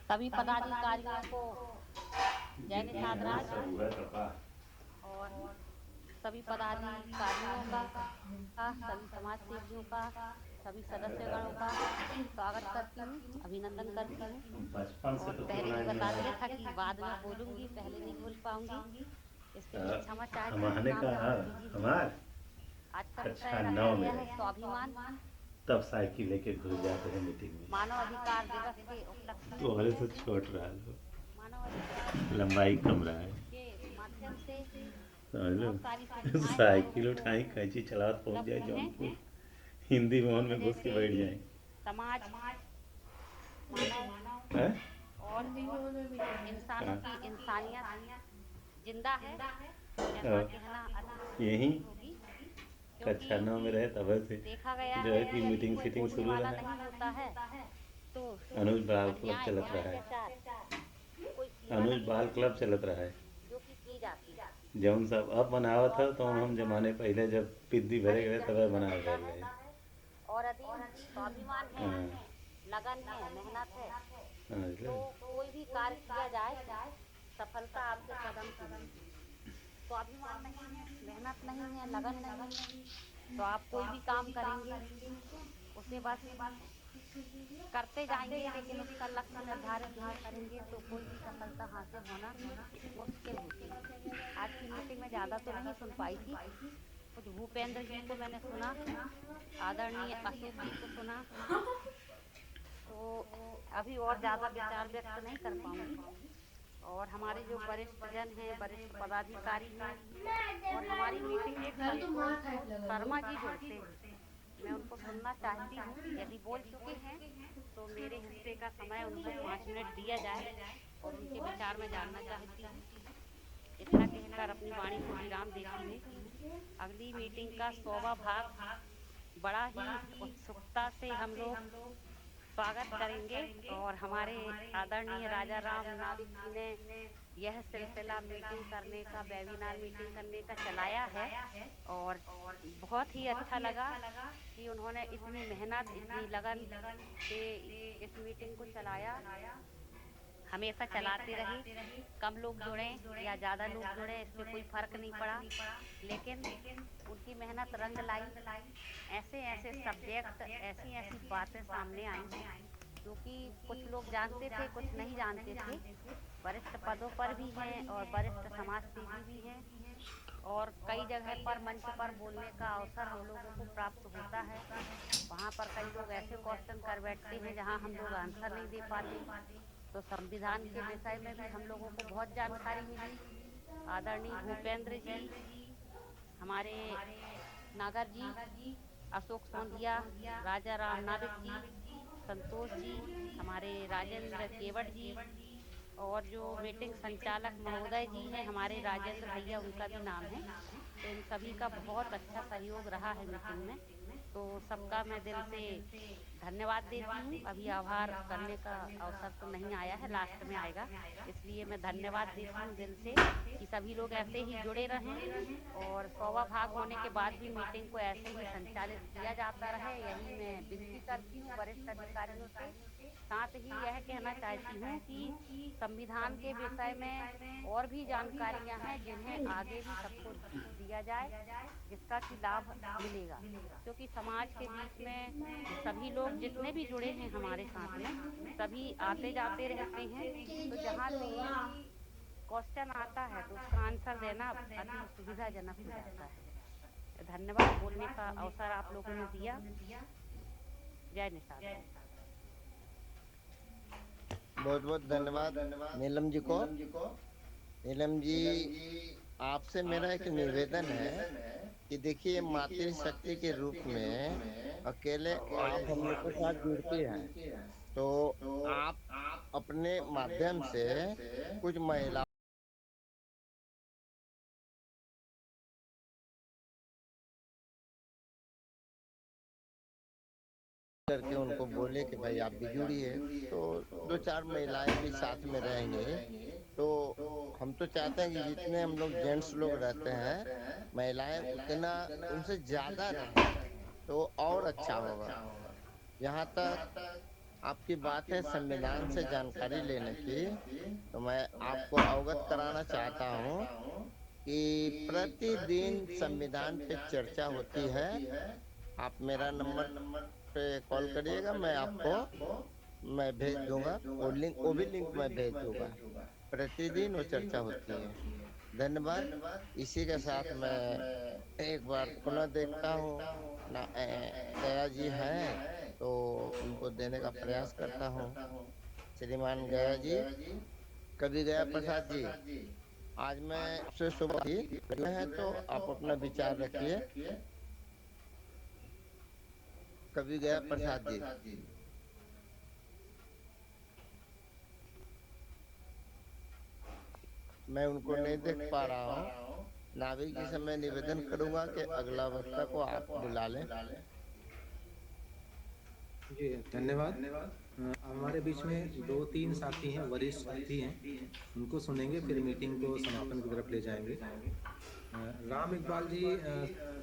सभी पदाधिकारियों को जय निषादराज और सभी पदाधिकारियों का, सभी समाज सेवियों का, सभी सदस्यगणों का स्वागत करती हूँ, अभिनंदन करती हूँ। और पहले ही बता दिया था कि बाद में बोलूँगी, पहले नहीं बोल पाऊँगी, इसके लिए क्षमा चाहती हूँ। आज का विषय रखा गया है स्वाभिमान। तब साइकिल लेके घुस जाते हैं मीटिंग में। मानव अधिकार दिवस के उपलक्ष्य में तुम्हारे से छोट रहा है, मानव अधिकार लंबाई कम रहा है, के माध्यम से समझ लो। साइकिल उठाई, कैंची चला पहुंच जाए जौनपुर, हिंदी भवन में घुस के बैठ जाए। समाज मानव हैं? और इंसानों की इंसानियत जिंदा है ऐसा कहना अति यही होगी, कक्षा 9 में रहे तब से देखा गया जो है कि मीटिंग सीटिंग शुरू वाला रहा, नहीं होता है तो अनुज बाल क्लब चलत रहा है, अनुज बाल क्लब चलत रहा है। जो कि की जाती है जौन साहब अब बनावत था तो हम जमाने पहले जब पिद्दी भरे गए तब बनाए गए। और यदि स्वाभिमान है, लगन है, मेहनत है, तो कोई भी कार्य किया जाए सफलता आपके कदम से। स्वाभिमान नहीं है, मेहनत नहीं है, लगन नहीं है, तो आप कोई भी काम करेंगे उसे बस करते जाएंगे, लेकिन उसका लक्ष्य निर्धारित नहीं करेंगे तो कोई भी सफलता हासिल होना मुश्किल होती है। आज की मीटिंग में ज़्यादा तो नहीं सुन पाई थी, कुछ भूपेंद्र जी को मैंने सुना, आदरणीय अशोक जी को सुना, तो अभी और ज़्यादा विचार व्यक्त नहीं कर पाऊँगी। और हमारे जो वरिष्ठ जन हैं, वरिष्ठ पदाधिकारी हैं, और हमारी मीटिंग में शर्मा जी जुड़ते हैं, मैं उनको सुनना चाहती हूँ। यदि बोल चुके हैं तो मेरे हिस्से का समय उनको 5 मिनट दिया जाए और उनके विचार में जानना चाहती हूँ। इतना कहकर अपनी वाणी को विराम देती हूँ। अगली मीटिंग का 100वां भाग बड़ा ही उत्सुकता से हम लोग स्वागत करेंगे, और हमारे आदरणीय राजा राम नाविक जी ने यह सिलसिला मीटिंग करने का, वेबिनार मीटिंग करने का चलाया है, और बहुत ही अच्छा लगा कि उन्होंने इतनी मेहनत, इतनी लगन से इस मीटिंग को चलाया। हमेशा चलाते रहे, कम लोग जुड़े या ज़्यादा लोग जुड़े इससे कोई फ़र्क नहीं पड़ा, लेकिन उनकी मेहनत रंग लाई। ऐसे ऐसे सब्जेक्ट, ऐसी ऐसी बातें सामने आई क्योंकि कुछ लोग जानते थे, कुछ नहीं जानते थे। वरिष्ठ पदों पर भी हैं और वरिष्ठ समाज सेवी भी हैं, और कई जगह पर मंच पर बोलने का अवसर हम लोगों को प्राप्त होता है। वहाँ पर कई लोग ऐसे क्वेश्चन कर बैठते हैं जहाँ हम लोग आंसर नहीं दे पाते, तो संविधान के विषय में भी हम लोगों को बहुत जानकारी मिली। आदरणीय भूपेंद्र जी, हमारे नागर जी, अशोक सोंधिया, राजा राम नाविक जी, संतोष जी, हमारे राजेंद्र केवट जी, और जो मीटिंग संचालक महोदय जी हैं हमारे राजेंद्र भैया, उनका भी नाम है। तो इन सभी का बहुत अच्छा सहयोग रहा है मीटिंग में, तो सबका मैं दिल से धन्यवाद देती हूँ। अभी आभार करने का अवसर तो नहीं आया है, लास्ट में आएगा, इसलिए मैं धन्यवाद देती हूँ दिल से कि सभी लोग ऐसे ही जुड़े रहें, और 100वां भाग होने के बाद भी मीटिंग को ऐसे ही संचालित किया जाता रहे, यही मैं विनती करती हूँ वरिष्ठ अधिकारियों से। साथ ही यह कहना चाहती हूँ कि संविधान के विषय में और भी जानकारियाँ हैं जिन्हें आगे भी सबको दिया जाए, जिसका कि लाभ मिलेगा, क्योंकि समाज के बीच में सभी लोग जितने भी जुड़े हैं हमारे साथ में, सभी आते जाते रहते हैं, तो जहाँ भी क्वेश्चन आता है तो उसका आंसर देना अति सुविधाजनक हो जाता है। धन्यवाद, बोलने का अवसर आप लोगों ने दिया। जय निषाद। बहुत बहुत धन्यवाद नीलम जी को। नीलम जी, आपसे मेरा एक निवेदन है कि देखिए, मातृशक्ति के रूप में अकेले आप हम लोग के साथ जुड़ती हैं, तो आप अपने माध्यम से कुछ महिला करके उनको बोले कि भाई आप भी जुड़िए, तो 2-4 महिलाएं भी साथ में रहेंगे। तो हम तो चाहते हैं कि जितने हम लोग जेंट्स लोग रहते हैं, महिलाएं उतना उनसे ज़्यादा रहें तो और अच्छा होगा। यहाँ तक आपकी बात है संविधान से जानकारी लेने की, तो मैं आपको अवगत कराना चाहता हूँ कि प्रतिदिन संविधान पे चर्चा होती है। आप मेरा नंबर पे कॉल करिएगा, मैं आपको मैं भेज दूंगा, वो भी लिंक मैं भेज दूंगा। प्रतिदिन वो चर्चा होती है। धन्यवाद। इसी के साथ मैं एक बार पुनः देखता हूँ ना, गया जी हैं तो उनको देने का प्रयास करता हूँ। श्रीमान गया जी, कभी गया प्रसाद जी, आज मैं आपसे सुबह ही है, तो आप अपना विचार रखिए। कभी गया प्रसाद जी, मैं उनको नहीं देख पा रहा हूँ। नाविक जी से मैं निवेदन करूंगा कि अगला वक्ता को आप बुला लें। जी धन्यवाद। हमारे बीच में 2-3 साथी हैं, वरिष्ठ साथी हैं, उनको सुनेंगे, फिर मीटिंग को समापन की तरफ ले जाएंगे। राम इकबाल जी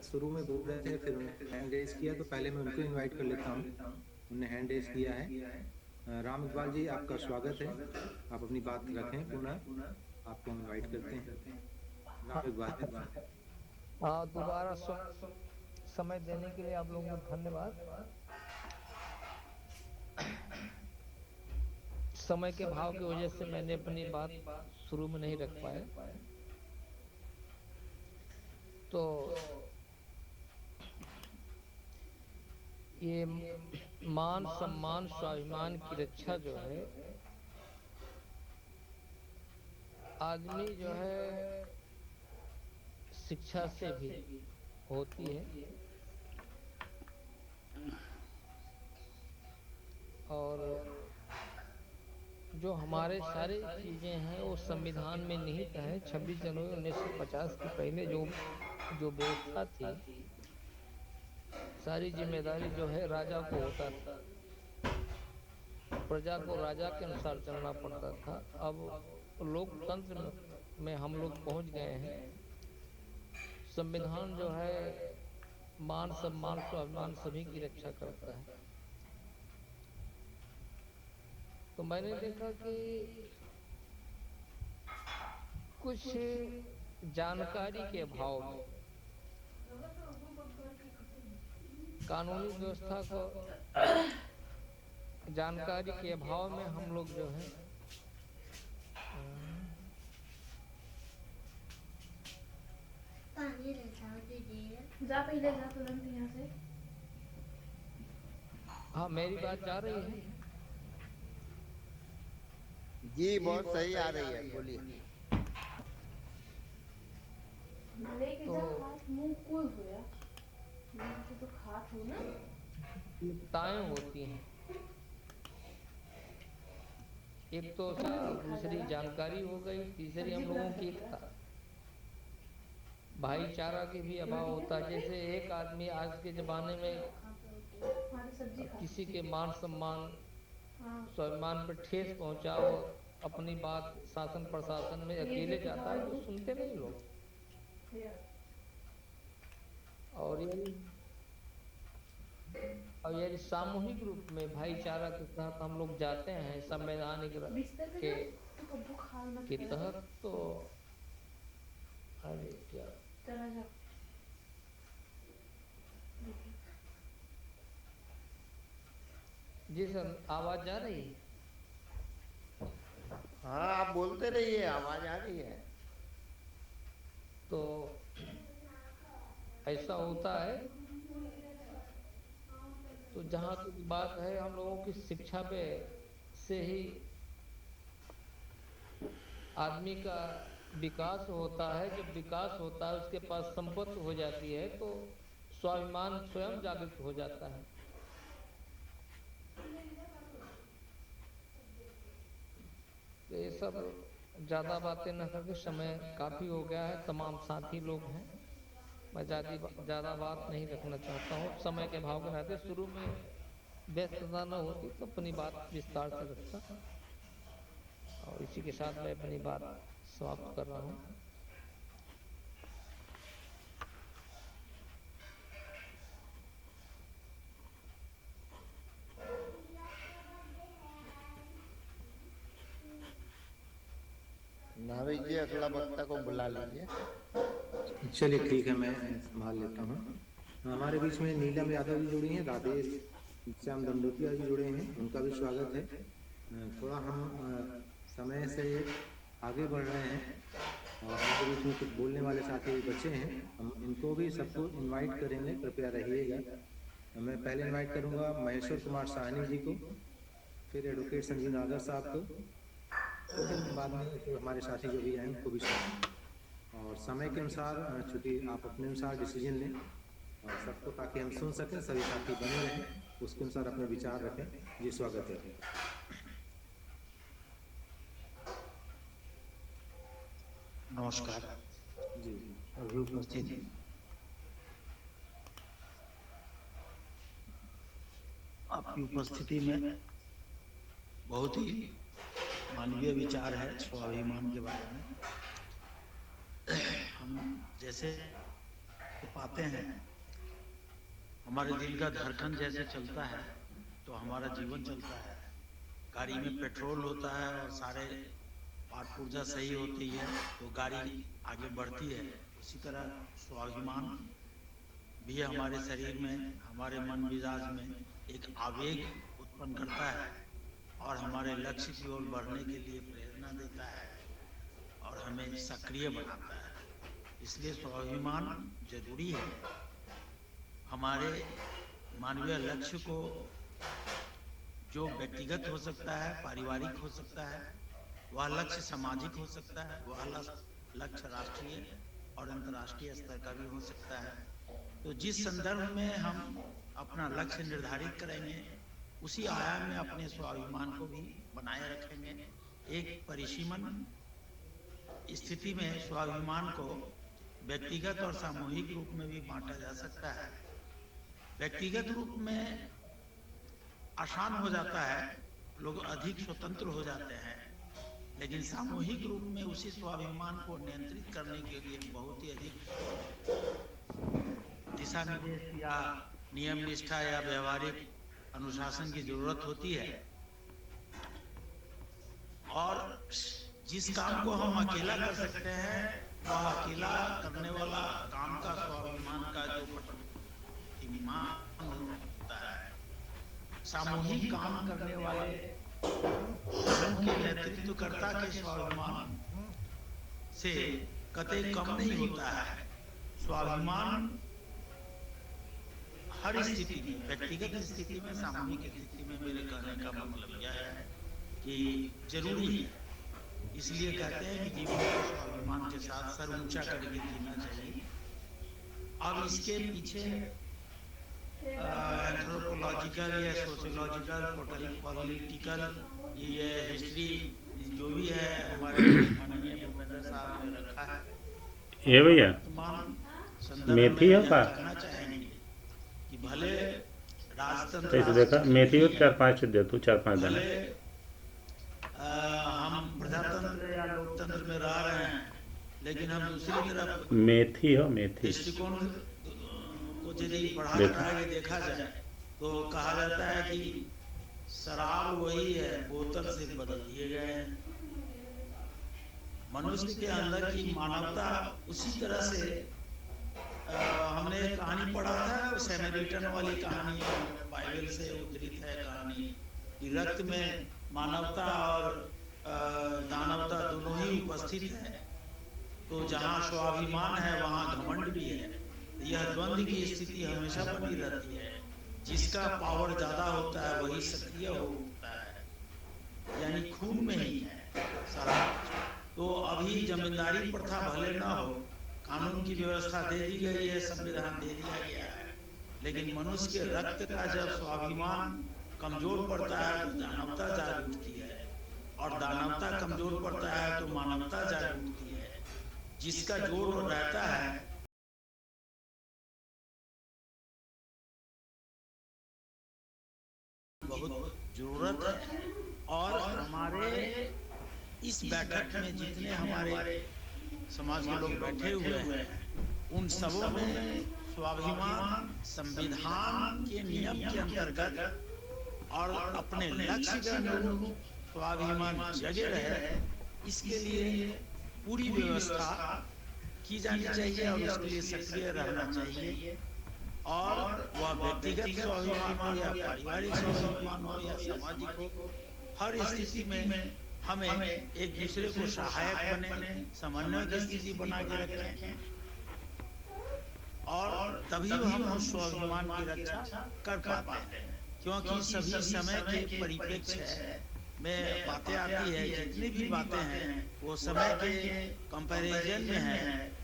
शुरू में बोल रहे थे, फिर हैंड रेज किया, तो पहले मैं उनको इनवाइट कर लेता हूँ। उन्होंने हैंड रेज किया है। राम इकबाल जी, आपका स्वागत है। आप अपनी बात रखें, पुनः आपको इनवाइट करते हैं। राम इकबाल। हाँ, दोबारा समय देने के लिए आप लोगों को धन्यवाद। समय के भाव की वजह से मैंने अपनी बात शुरू में नहीं रख पाया, तो ये मान सम्मान स्वाभिमान की रक्षा जो है, आदमी जो है शिक्षा से भी होती है, और जो हमारे सारे चीज़ें हैं वो संविधान में निहित है। 26 जनवरी 1950 के पहले जो व्यवस्था थी, सारी जिम्मेदारी जो है राजा को होता था, प्रजा को राजा के अनुसार चलना पड़ता था। अब लोकतंत्र में हम लोग पहुंच गए हैं। संविधान जो है मान सम्मान स्वाभिमान सभी की रक्षा करता है। तो मैंने देखा कि कुछ जानकारी के अभाव में, कानूनी व्यवस्था को जानकारी के अभाव में हम लोग जो है जा पहले जा तुरंत यहाँ से। हाँ, मेरी बात जा रही है जी, बहुत सही आ रही है, बोलिए। मुंह कुल होया, तो खात हो ना, ताएं होती हैं। एक तो दूसरी जानकारी हो गई, तीसरी हम लोगों की एकता, भाईचारा के भी अभाव होता है। जैसे एक आदमी आज के जमाने में किसी के मान सम्मान स्वाभिमान पर ठेस पहुंचा और अपनी बात शासन प्रशासन में अकेले जाता है, तो सुनते नहीं लोग। और यदि सामूहिक रूप में भाईचारा के साथ हम लोग जाते हैं संवैधानिक के तहत, तो अरे क्या जी सर, आवाज जा रही है? हाँ, आप बोलते रहिए, आवाज आ रही है। तो ऐसा होता है। तो जहाँ तक बात है हम लोगों की शिक्षा पे से ही आदमी का विकास होता है। जब विकास होता है, उसके पास संपत्ति हो जाती है, तो स्वाभिमान स्वयं जागृत हो जाता है। तो ये सब ज़्यादा बातें न करके, समय काफ़ी हो गया है, तमाम साथी लोग हैं, मैं ज़्यादा बात नहीं रखना चाहता हूँ। समय के भाव के नाते शुरू में व्यस्तता न होती तो अपनी बात विस्तार से रखता, और इसी के साथ मैं अपनी बात समाप्त कर रहा हूँ। नाविक जी, अगला वक्ता को बुला लीजिए। चलिए ठीक है, मैं संभाल लेता हूँ। हमारे बीच में नीलम यादव जी जुड़ी हैं, राधेश श्याम दंडोतिया जी जुड़े हैं, उनका भी स्वागत है। थोड़ा हम समय से आगे बढ़ रहे हैं और हमारे बीच में कुछ बोलने वाले साथी बच्चे हैं, हम इनको भी सबको इनवाइट करेंगे, कृपया रहिएगा। मैं पहले इनवाइट करूँगा महेश्वर कुमार साहनी जी को, फिर एडवोकेट संजीव नागर साहब को, फिर बाद में तो हमारे साथी जो भी हैं उनको भी स्वागत। और समय के अनुसार, चूँकि आप अपने अनुसार डिसीजन लें और सबको, ताकि हम सुन सकें, सभी साथी बने रहें, उसके अनुसार अपने विचार रखें। जी, स्वागत है। नमस्कार जी, अभी उपस्थित आपकी उपस्थिति में बहुत ही मानवीय विचार है स्वाभिमान के बारे में। हम जैसे पाते हैं, हमारे दिल का धड़कन जैसे चलता है तो हमारा जीवन चलता है। गाड़ी में पेट्रोल होता है और सारे पार्ट पुर्जा सही होती है तो गाड़ी आगे बढ़ती है। उसी तरह स्वाभिमान भी हमारे शरीर में, हमारे मन मिजाज में एक आवेग उत्पन्न करता है और हमारे लक्ष्य की ओर बढ़ने के लिए प्रेरणा देता है और हमें सक्रिय बनाता है। इसलिए स्वाभिमान जरूरी है। हमारे मानवीय लक्ष्य को, जो व्यक्तिगत हो सकता है, पारिवारिक हो सकता है, वह लक्ष्य सामाजिक हो सकता है, वह लक्ष्य राष्ट्रीय और अंतर्राष्ट्रीय स्तर का भी हो सकता है। तो जिस संदर्भ में हम अपना लक्ष्य निर्धारित करेंगे उसी आयाम में अपने स्वाभिमान को भी बनाए रखेंगे। एक परिसीमन स्थिति में स्वाभिमान को व्यक्तिगत और सामूहिक रूप में भी बांटा जा सकता है। व्यक्तिगत रूप में आसान हो जाता है, लोग अधिक स्वतंत्र हो जाते हैं, लेकिन सामूहिक रूप में उसी स्वाभिमान को नियंत्रित करने के लिए बहुत ही अधिक दिशा निर्देश या नियम निष्ठा या व्यवहारिक अनुशासन की जरूरत होती है। और जिस काम को हम अकेला कर सकते हैं वह अकेला करने वाला काम का स्वाभिमान का जो प्रतिमान होता है, सामूहिक काम करने वाले के नेतृत्वकर्ता के स्वाभिमान से कतई कम नहीं होता है। स्वाभिमान हर स्थिति में, व्यक्तिगत स्थिति में, सामूहिक स्थिति में, मेरे कहने का मतलब यह है कि जरूरी है। इसलिए कहते हैं कि जीवन को स्वाभिमान के साथ सर ऊंचा करके जीना चाहिए। अब इसके पीछे एंथ्रोपोलॉजिकल या सोशियोलॉजिकल, पॉलिटिकल, ये हिस्ट्री जो भी है हमारे माननीय भूपेंद्र साहब ने रखा है। ये भैया मेथी है का कि भले राजतंत्र कैसे देखा मेथी हो 4-5 दे तू 4-5 दाना। हम प्रजातंत्र या लोकतंत्र में रह रहे हैं, लेकिन हम दूसरी तरफ मेथी हो, मेथी दृष्टिकोण को यदि बढ़ा के देखा जाए तो कहा जाता है कि शराब वही है, बोतल से बदल दिए गए हैं। मनुष्य के अंदर की मानवता उसी तरह से हमने कहानी पढ़ा था, सैमरिटन वाली कहानी, बाइबल से उद्धृत है कहानी कि रक्त में मानवता और दानवता दोनों ही उपस्थित है। तो जहाँ स्वाभिमान है वहाँ घमंड भी है। यह द्वंद्व की स्थिति हमेशा बनी रहती है। जिसका पावर ज्यादा होता है वही सक्रिय होता है, यानी खून में ही है सारा। तो अभी जमींदारी प्रथा भले ना हो, कानून की व्यवस्था दे दी गई है, संविधान दे दिया गया है, लेकिन मनुष्य के रक्त का जब स्वाभिमान कमजोर पड़ता है तो दानवता जाग उठती है, और दानवता कमजोर पड़ता है तो मानवता जाग उठती है। जिसका जोर रहता है बहुत जरूरत है। और हमारे इस बैठक में जितने हमारे समाज के लोग बैठे हुए हैं उन सबों में स्वाभिमान संविधान के नियम के अंतर्गत और अपने लक्ष्य के अनुरूप स्वाभिमान जगे रहे, इसके लिए पूरी व्यवस्था की जानी चाहिए और उसके लिए सक्रिय रहना चाहिए। और वह व्यक्तिगत स्वाभिमान हो या पारिवारिक स्वाभिमान हो या सामाजिक हो, हर स्थिति में हमें एक दूसरे को सहायक बने, समन्वय की स्थिति बना के रखें, और तभी हम उस स्वाभिमान की रक्षा कर पाते हैं। क्योंकि सभी समय के परिप्रेक्ष्य में बातें आती है, जितनी भी बातें हैं वो समय के कंपैरिजन में है।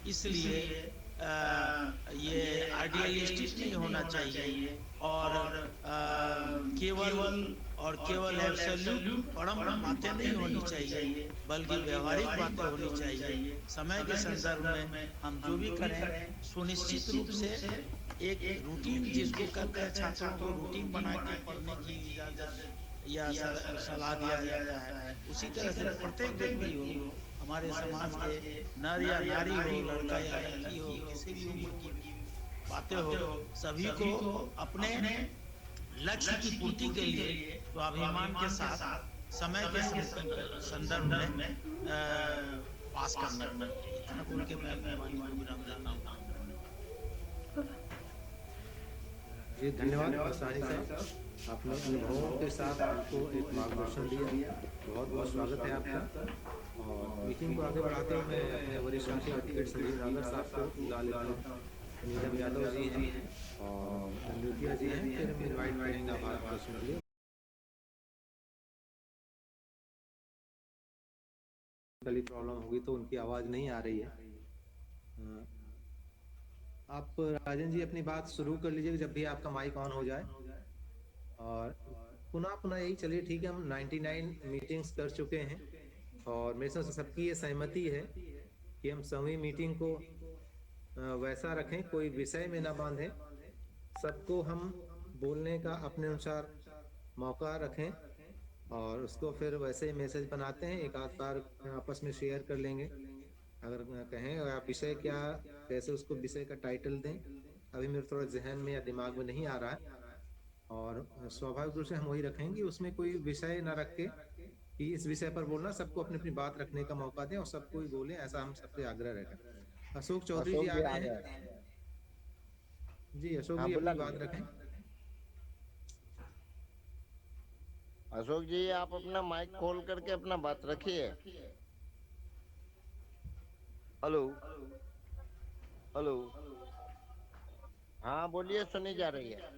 इसलिए ये आइडियलिस्टिक नहीं होना चाहिए और केवल एब्सोल्यूट परम बातें नहीं होनी चाहिए, बल्कि व्यवहारिक बातें होनी चाहिए। समय के संदर्भ में हम जो भी करें सुनिश्चित रूप से एक रूटीन, जिसको कहते हैं छात्रों को रूटीन बना के पढ़ने की इजाजत या सलाह दिया जाता है, उसी तरह से प्रत्येक व्यक्ति हो हमारे समाज के नर या नारी हो, लड़का या लड़की हो, किसी भी उम्र की बातें हो, सभी को अपने लक्ष्य की पूर्ति के लिए स्वाभिमान के साथ समय के संदर्भ में पास करना। इतना बोल के मैं अपनी वाणी को विराम देता हूँ। जी धन्यवाद सानी साहब, आपने अनुभवों के साथ हमको एक मार्गदर्शन दिया। बहुत बहुत स्वागत है आपका। और मीटिंग को आगे बढ़ाते हुए मैं अपने वरिष्ठ एडवोकेट संजीव नागर साहब को बुला लेता हूँ। नीलम यादव जी हैं और नंदुतिया जी हैं, फिर हम इन्वाइट करेंगे हमारे प्रश्न के लिए। प्रॉब्लम होगी तो उनकी आवाज़ नहीं आ रही है। आप राजन जी अपनी बात शुरू कर लीजिए जब भी आपका माइक ऑन हो जाए। और पुनः यही चलिए, ठीक है, हम 99 मीटिंग्स कर चुके हैं और मेरे से सबकी ये सहमति है कि हम सभी मीटिंग को वैसा रखें, कोई विषय में ना बांधें, सबको हम बोलने का अपने अनुसार मौका रखें और उसको फिर वैसे ही मैसेज बनाते हैं, एक आध बार आपस में शेयर कर लेंगे। अगर कहें आप विषय क्या, कैसे उसको विषय का टाइटल दें, अभी मेरे थोड़ा जहन में या दिमाग में नहीं आ रहा है। और स्वाभाविक रूप से हम वही रखेंगे, उसमें कोई विषय ना रख के कि इस विषय पर बोलना, सबको अपनी अपनी बात रखने का मौका दें और सबको ही बोलें, ऐसा हम सबसे आग्रह रहेगा। अशोक चौधरी जी आ गए हैं। जी अशोक जी अपनी बात रखें। अशोक जी आप अपना माइक खोल करके अपना बात रखिए। हेलो हेलो, हाँ बोलिए, सुनी जा रही है।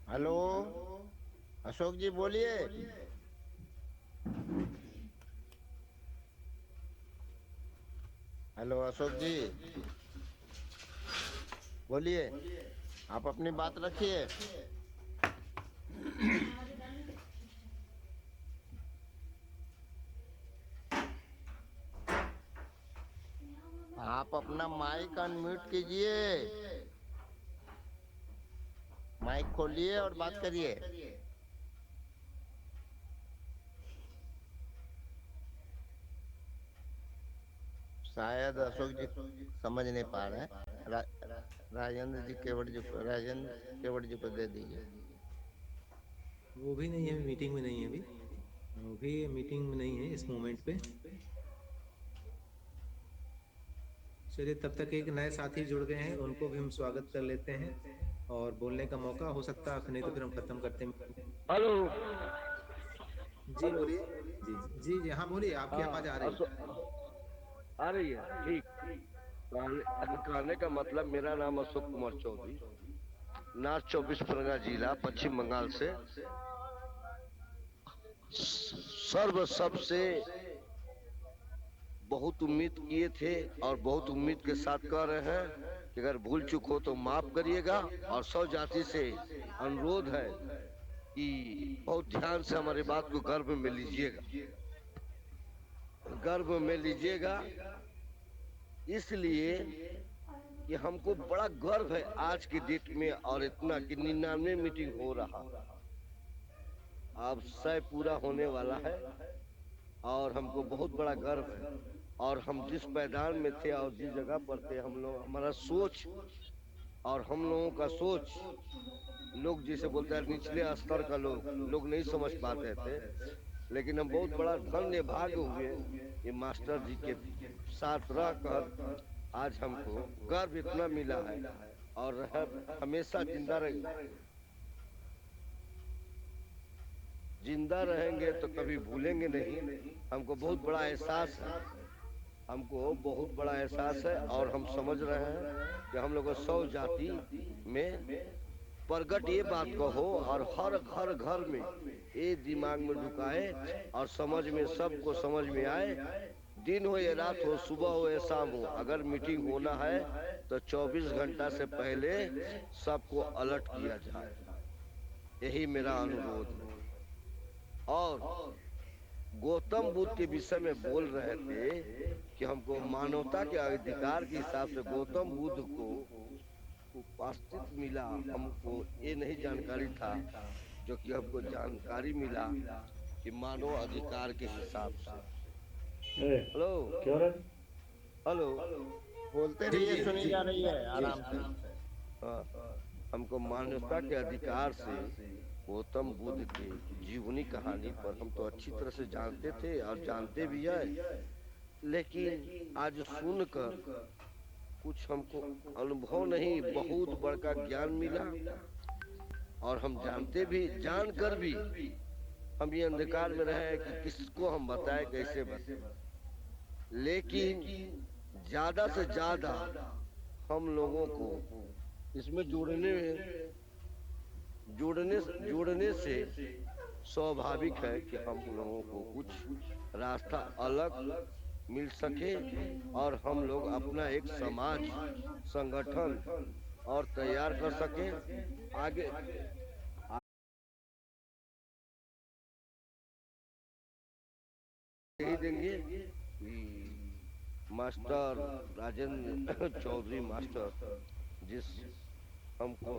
हेलो अशोक जी बोलिए। हेलो अशोक जी बोलिए, आप अपनी बात रखिए। आप अपना माइक अनम्यूट कीजिए, माइक खोलिए और बात करिए। शायद अशोक जी समझ नहीं पा रहे हैं। राजेंद्र जी केवट जी को दे दीजिए। वो भी नहीं है, मीटिंग में नहीं है, अभी वो भी मीटिंग में नहीं है इस मोमेंट पे। चलिए तब तक एक नए साथी जुड़ गए हैं, उनको भी हम स्वागत कर लेते हैं और बोलने का मौका हो सकता है, नहीं तो फिर हम खत्म करते हैं। हेलो जी बोलिए। जी जी हाँ बोलिए, आपकी आवाज आ रही है। ठीक, कहने का मतलब, मेरा नाम अशोक कुमार चौधरी, नॉर्थ 24 परगना जिला, पश्चिम बंगाल से। सबसे बहुत उम्मीद किए थे और बहुत उम्मीद के साथ कह रहे हैं कि अगर भूल चूक हो तो माफ करिएगा। और सौ जाति से अनुरोध है कि बहुत ध्यान से हमारी बात को गर्भ में लीजिएगा, गर्भ में लीजिएगा, इसलिए कि हमको बड़ा गर्व है आज की डेट में, और इतना कि 99 मीटिंग हो रहा, अब 100 पूरा होने वाला है और हमको बहुत बड़ा गर्व है। और हम जिस मैदान में थे और जिस जगह पर थे, हम लोग, हमारा सोच और हम लोगों का सोच, लोग जिसे बोलते हैं निचले स्तर का लोग नहीं समझ पाते थे, लेकिन हम बहुत बड़ा धन्य भाग्य हुए ये मास्टर जी के साथ रहकर आज हमको गर्व इतना मिला है और हमेशा जिंदा रहेंगे तो कभी भूलेंगे नहीं। हमको बहुत बड़ा एहसास है, हमको बहुत बड़ा एहसास है और हम समझ रहे हैं कि हम लोग 100 जाति में प्रगट ये बात को हो और हर घर में ये दिमाग में ढुकाए और समझ में, सबको समझ में आए, दिन हो या रात हो, सुबह हो या शाम हो, अगर मीटिंग होना है तो 24 घंटा से पहले सबको अलर्ट किया जाए। यही मेरा अनुरोध है। और गौतम बुद्ध के विषय में बोल रहे थे कि हमको मानवता के अधिकार के हिसाब से गौतम बुद्ध को उपस्थित मिला, हमको ये नहीं जानकारी था, जो कि हमको जानकारी मिला कि मानव अधिकार के हिसाब से। ए, हेलो क्यों रे? हेलो बोलते रहिए, सुनी जा रही है आराम से। हाँ, हमको मानवता के अधिकार से गौतम बुद्ध की जीवनी कहानी पर हम तो अच्छी तरह से जानते थे और जानते भी है, लेकिन आज सुनकर कुछ हमको अनुभव नहीं, बहुत बड़का ज्ञान मिला। और हम जानते भी, जानकर भी हम ये अंधकार में रहे कि किसको हम बताएं, कैसे बताएं। लेकिन ज्यादा से ज्यादा हम लोगों को इसमें जुड़ने से स्वाभाविक है कि हम लोगों को कुछ रास्ता अलग मिल सके और हम लोग अपना एक समाज संगठन और तैयार कर सके आगे। यही देंगे कि मास्टर राजेंद्र चौधरी मास्टर जिस हमको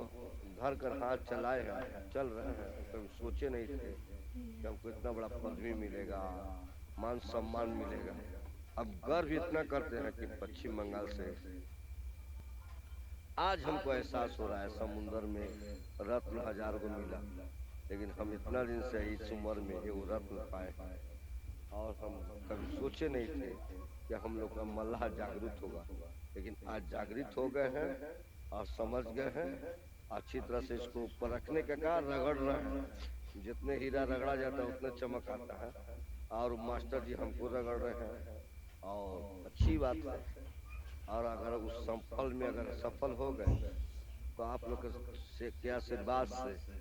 घर कर हाथ चलाए हैं, चल रहे हैं, कभी सोचे नहीं थे कि हमको इतना बड़ा पदवी मिलेगा, मान सम्मान मिलेगा। अब गर्व इतना करते हैं कि पश्चिम बंगाल से आज हमको एहसास हो रहा है, समुंदर में रत्न हजारों को मिला, लेकिन हम इतना दिन से इस उम्र में ये रत्न पाए और हम कभी सोचे नहीं थे कि हम लोग का मल्लाह जागृत होगा। लेकिन आज जागृत हो गए हैं और समझ गए हैं, अच्छी तरह से इसको परखने का कार्य रगड़ रहे हैं। जितने हीरा रगड़ा जाता है उतने चमक आता है, और मास्टर जी हमको रगड़ रहे हैं और अच्छी बात है। और अगर उस सफल में अगर सफल हो गए तो आप लोग से क्या आशीर्वाद से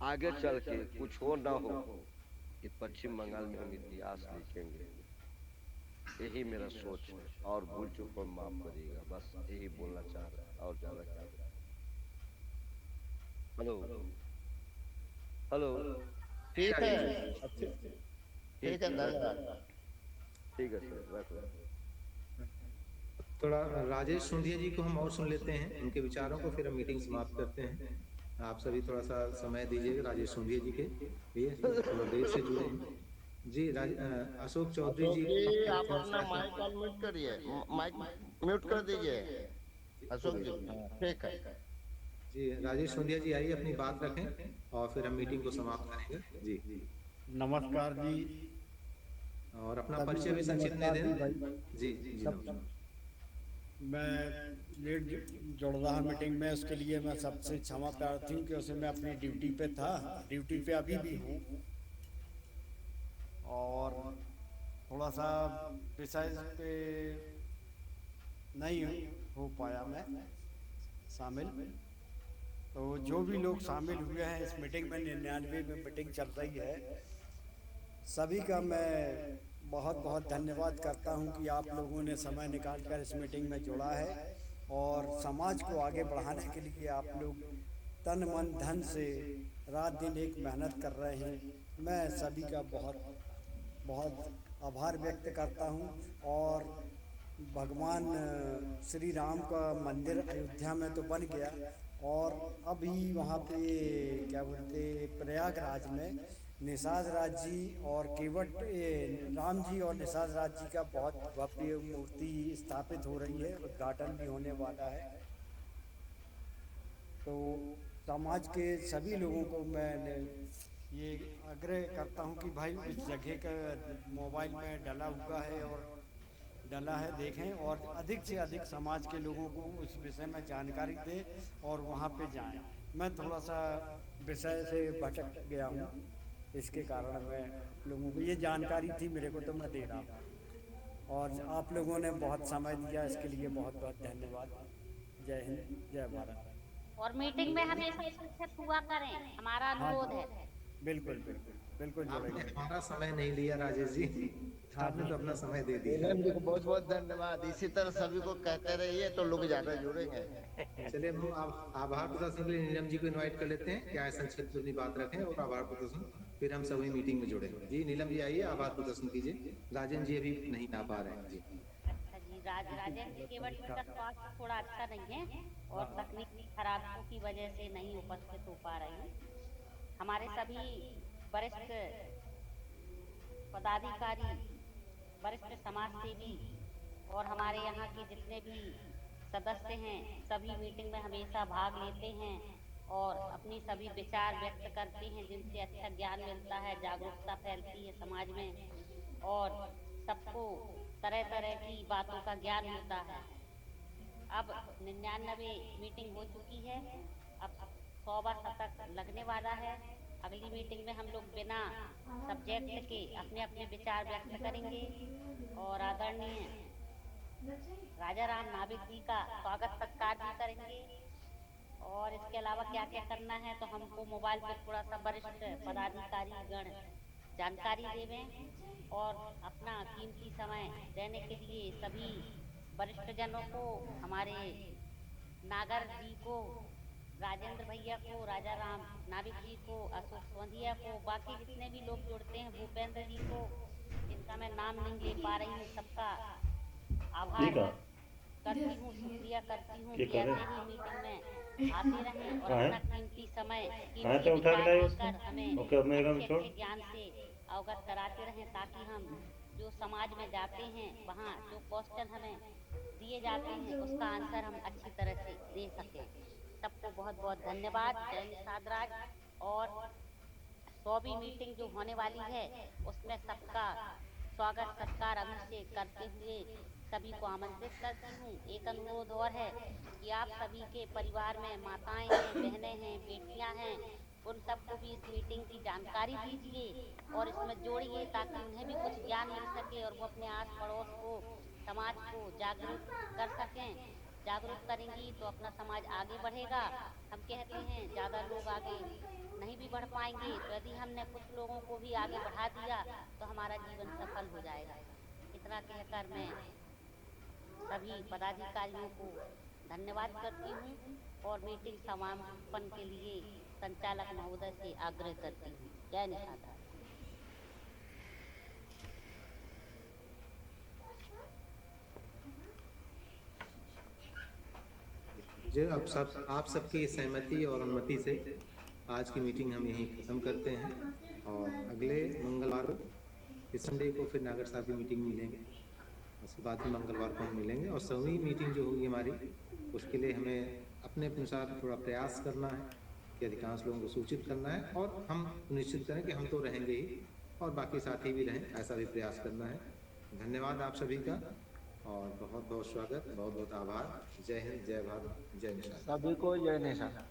आगे चल के कुछ हो ना हो कि पश्चिम बंगाल में हम इतिहास लिखेंगे। यही मेरा सोच है, और भूल चूक को माफ करिएगा, बस यही बोलना चाह रहा है और ज्यादा क्या। हेलो हेलो, ठीक है, ठीक है, धन्यवाद। ठीक है सर, रखो। थोड़ा राजेश सोंधिया जी को हम और सुन लेते हैं, उनके विचारों को, फिर हम मीटिंग समाप्त करते हैं। आप सभी थोड़ा सा समय दीजिएगा राजेश सोंधिया जी के लिए, थोड़ा देर से जुड़े हैं जी। अशोक चौधरी जी, आप अपना माइक म्यूट करिए, माइक म्यूट कर दीजिए अशोक जी। ठीक है जी। राजेश सोंधिया जी आइए, अपनी बात रखें और फिर हम मीटिंग को समाप्त करेंगे जी। नमस्कार जी। और अपना परिचय भी संक्षिप्त में दें जी। मैं लेट जुड़ रहा मीटिंग में, उसके लिए मैं सबसे क्षमा प्रार्थी हूँ, क्योंकि मैं अपनी ड्यूटी पे था, ड्यूटी पे अभी भी हूँ, और थोड़ा सा विषय पे नहीं हो पाया मैं शामिल। तो जो भी लोग शामिल हुए हैं इस मीटिंग में, 99 में मीटिंग चल रही है, सभी का मैं बहुत बहुत धन्यवाद करता हूं कि आप लोगों ने समय निकालकर इस मीटिंग में जुड़ा है और समाज को आगे बढ़ाने के लिए आप लोग तन मन धन से रात दिन एक मेहनत कर रहे हैं। मैं सभी का बहुत बहुत आभार व्यक्त करता हूं। और भगवान श्री राम का मंदिर अयोध्या में तो बन गया, और अभी वहाँ पे क्या बोलते प्रयागराज में निषाद राज जी और केवट राम जी और निषाद राज जी का बहुत भव्य मूर्ति स्थापित हो रही है, उद्घाटन भी होने वाला है। तो समाज के सभी लोगों को मैं ये आग्रह करता हूं कि भाई इस जगह का मोबाइल में डला हुआ है और डला है, देखें और अधिक से अधिक समाज के लोगों को उस विषय में जानकारी दें और वहाँ पे जाएं। मैं थोड़ा सा विषय से भटक गया हूँ, इसके कारण मैं लोगों को ये जानकारी थी मेरे को, तो मैं दे रहा हूँ। और आप लोगों ने बहुत समय दिया, इसके लिए बहुत बहुत धन्यवाद। जय हिंद, जय भारत। और मीटिंग में हमेशा शिक्षक हुआ करें, हमारा अनुरोध है। बिल्कुल बिल्कुल बिल्कुल आपने हमारा समय नहीं लिया राजेश जी, आपने तो अपना समय दे दिया। नीलम जी को बहुत बहुत धन्यवाद। इसी तरह सभी को कहते रहिए तो लोग ज्यादा जुड़ेंगे। चलिए हम आभार प्रदर्शन के लिए नीलम जी को इनवाइट कर लेते हैं, क्या संक्षिप्त अपनी बात रखें और आभार प्रदर्शन, फिर हम सभी मीटिंग में जुड़े। जी नीलम जी आइए, आभार प्रदर्शन कीजिए। राजेंद्र जी अभी नहीं आ पा रहे हैं जी। अच्छा जी, राजेंद्र जी केवट जी का स्वास्थ्य थोड़ा अच्छा नहीं है और तकनीकी खराबियों की वजह से नहीं उपस्थित हो पा रहे हैं। हमारे सभी वरिष्ठ पदाधिकारी, वरिष्ठ समाज सेवी और हमारे यहाँ के जितने भी सदस्य हैं सभी मीटिंग में हमेशा भाग लेते हैं और अपनी सभी विचार व्यक्त करते हैं, जिनसे अच्छा ज्ञान मिलता है, जागरूकता फैलती है समाज में और सबको तरह तरह की बातों का ज्ञान मिलता है। अब 99 मीटिंग हो चुकी है, अब 100वां शतक लगने वाला है। अगली मीटिंग में हम लोग बिना सब्जेक्ट के अपने अपने विचार व्यक्त करेंगे और आदरणीय राजा राम नाभिक जी का स्वागत सत्कार भी करेंगे। और इसके अलावा क्या क्या करना है तो हमको मोबाइल पर थोड़ा सा वरिष्ठ पदाधिकारी गण जानकारी देवें और अपना कीमती समय देने के लिए सभी वरिष्ठ जनों को, हमारे नागर जी को, राजेंद्र भैया को, राजा राम नाभिक जी को, अशोक सोंधिया को, बाकी जितने भी लोग जुड़ते हैं, भूपेंद्र जी को, जिनका मैं नाम नहीं ले पा रही हूँ, सबका आभार करती हूँ, शुक्रिया करती हूँ कि ऐसे ही मीटिंग में आते रहें और अपना कीमती समय कर हमें अच्छे ज्ञान से अवगत कराते रहें, ताकि हम जो समाज में जाते हैं वहाँ जो क्वेश्चन हमें दिए जाते हैं उसका आंसर हम अच्छी तरह से दे सकें। सबको बहुत बहुत धन्यवाद। जय निषाद राज। और 100वीं मीटिंग जो होने वाली है उसमें सबका स्वागत सत्कार अभी से करते हुए सभी को आमंत्रित करती हूँ। एक अनुरोध और है कि आप सभी के परिवार में माताएं हैं, बहनें हैं, बेटियां हैं, उन सबको भी इस मीटिंग की जानकारी दीजिए और इसमें जोड़िए ताकि उन्हें भी कुछ ज्ञान मिल सके और वो अपने आस पड़ोस को, समाज को जागरूक कर सकें। जागरूक करेंगी तो अपना समाज आगे बढ़ेगा। हम कहते हैं ज़्यादा लोग आगे नहीं भी बढ़ पाएंगे, तो यदि हमने कुछ लोगों को भी आगे बढ़ा दिया तो हमारा जीवन सफल हो जाएगा। इतना कहकर मैं सभी पदाधिकारियों को धन्यवाद करती हूँ और मीटिंग समापन के लिए संचालक महोदय से आग्रह करती हूँ। जय निषाद। जो अब आप सबकी सहमति और अनुमति से आज की मीटिंग हम यहीं ख़त्म करते हैं और अगले मंगलवार को, इस संडे को फिर नागर साहब की मीटिंग मिलेंगे, उसके बाद में मंगलवार को हम मिलेंगे और 100वीं मीटिंग जो होगी हमारी, उसके लिए हमें अपने अनुसार थोड़ा प्रयास करना है कि अधिकांश लोगों को सूचित करना है और हम निश्चित करें कि हम तो रहेंगे ही और बाकी साथी भी रहें, ऐसा भी प्रयास करना है। धन्यवाद आप सभी का और बहुत बहुत स्वागत, बहुत बहुत आभार। जय हिंद, जय भारत, जय निषाद। सभी को जय निषाद।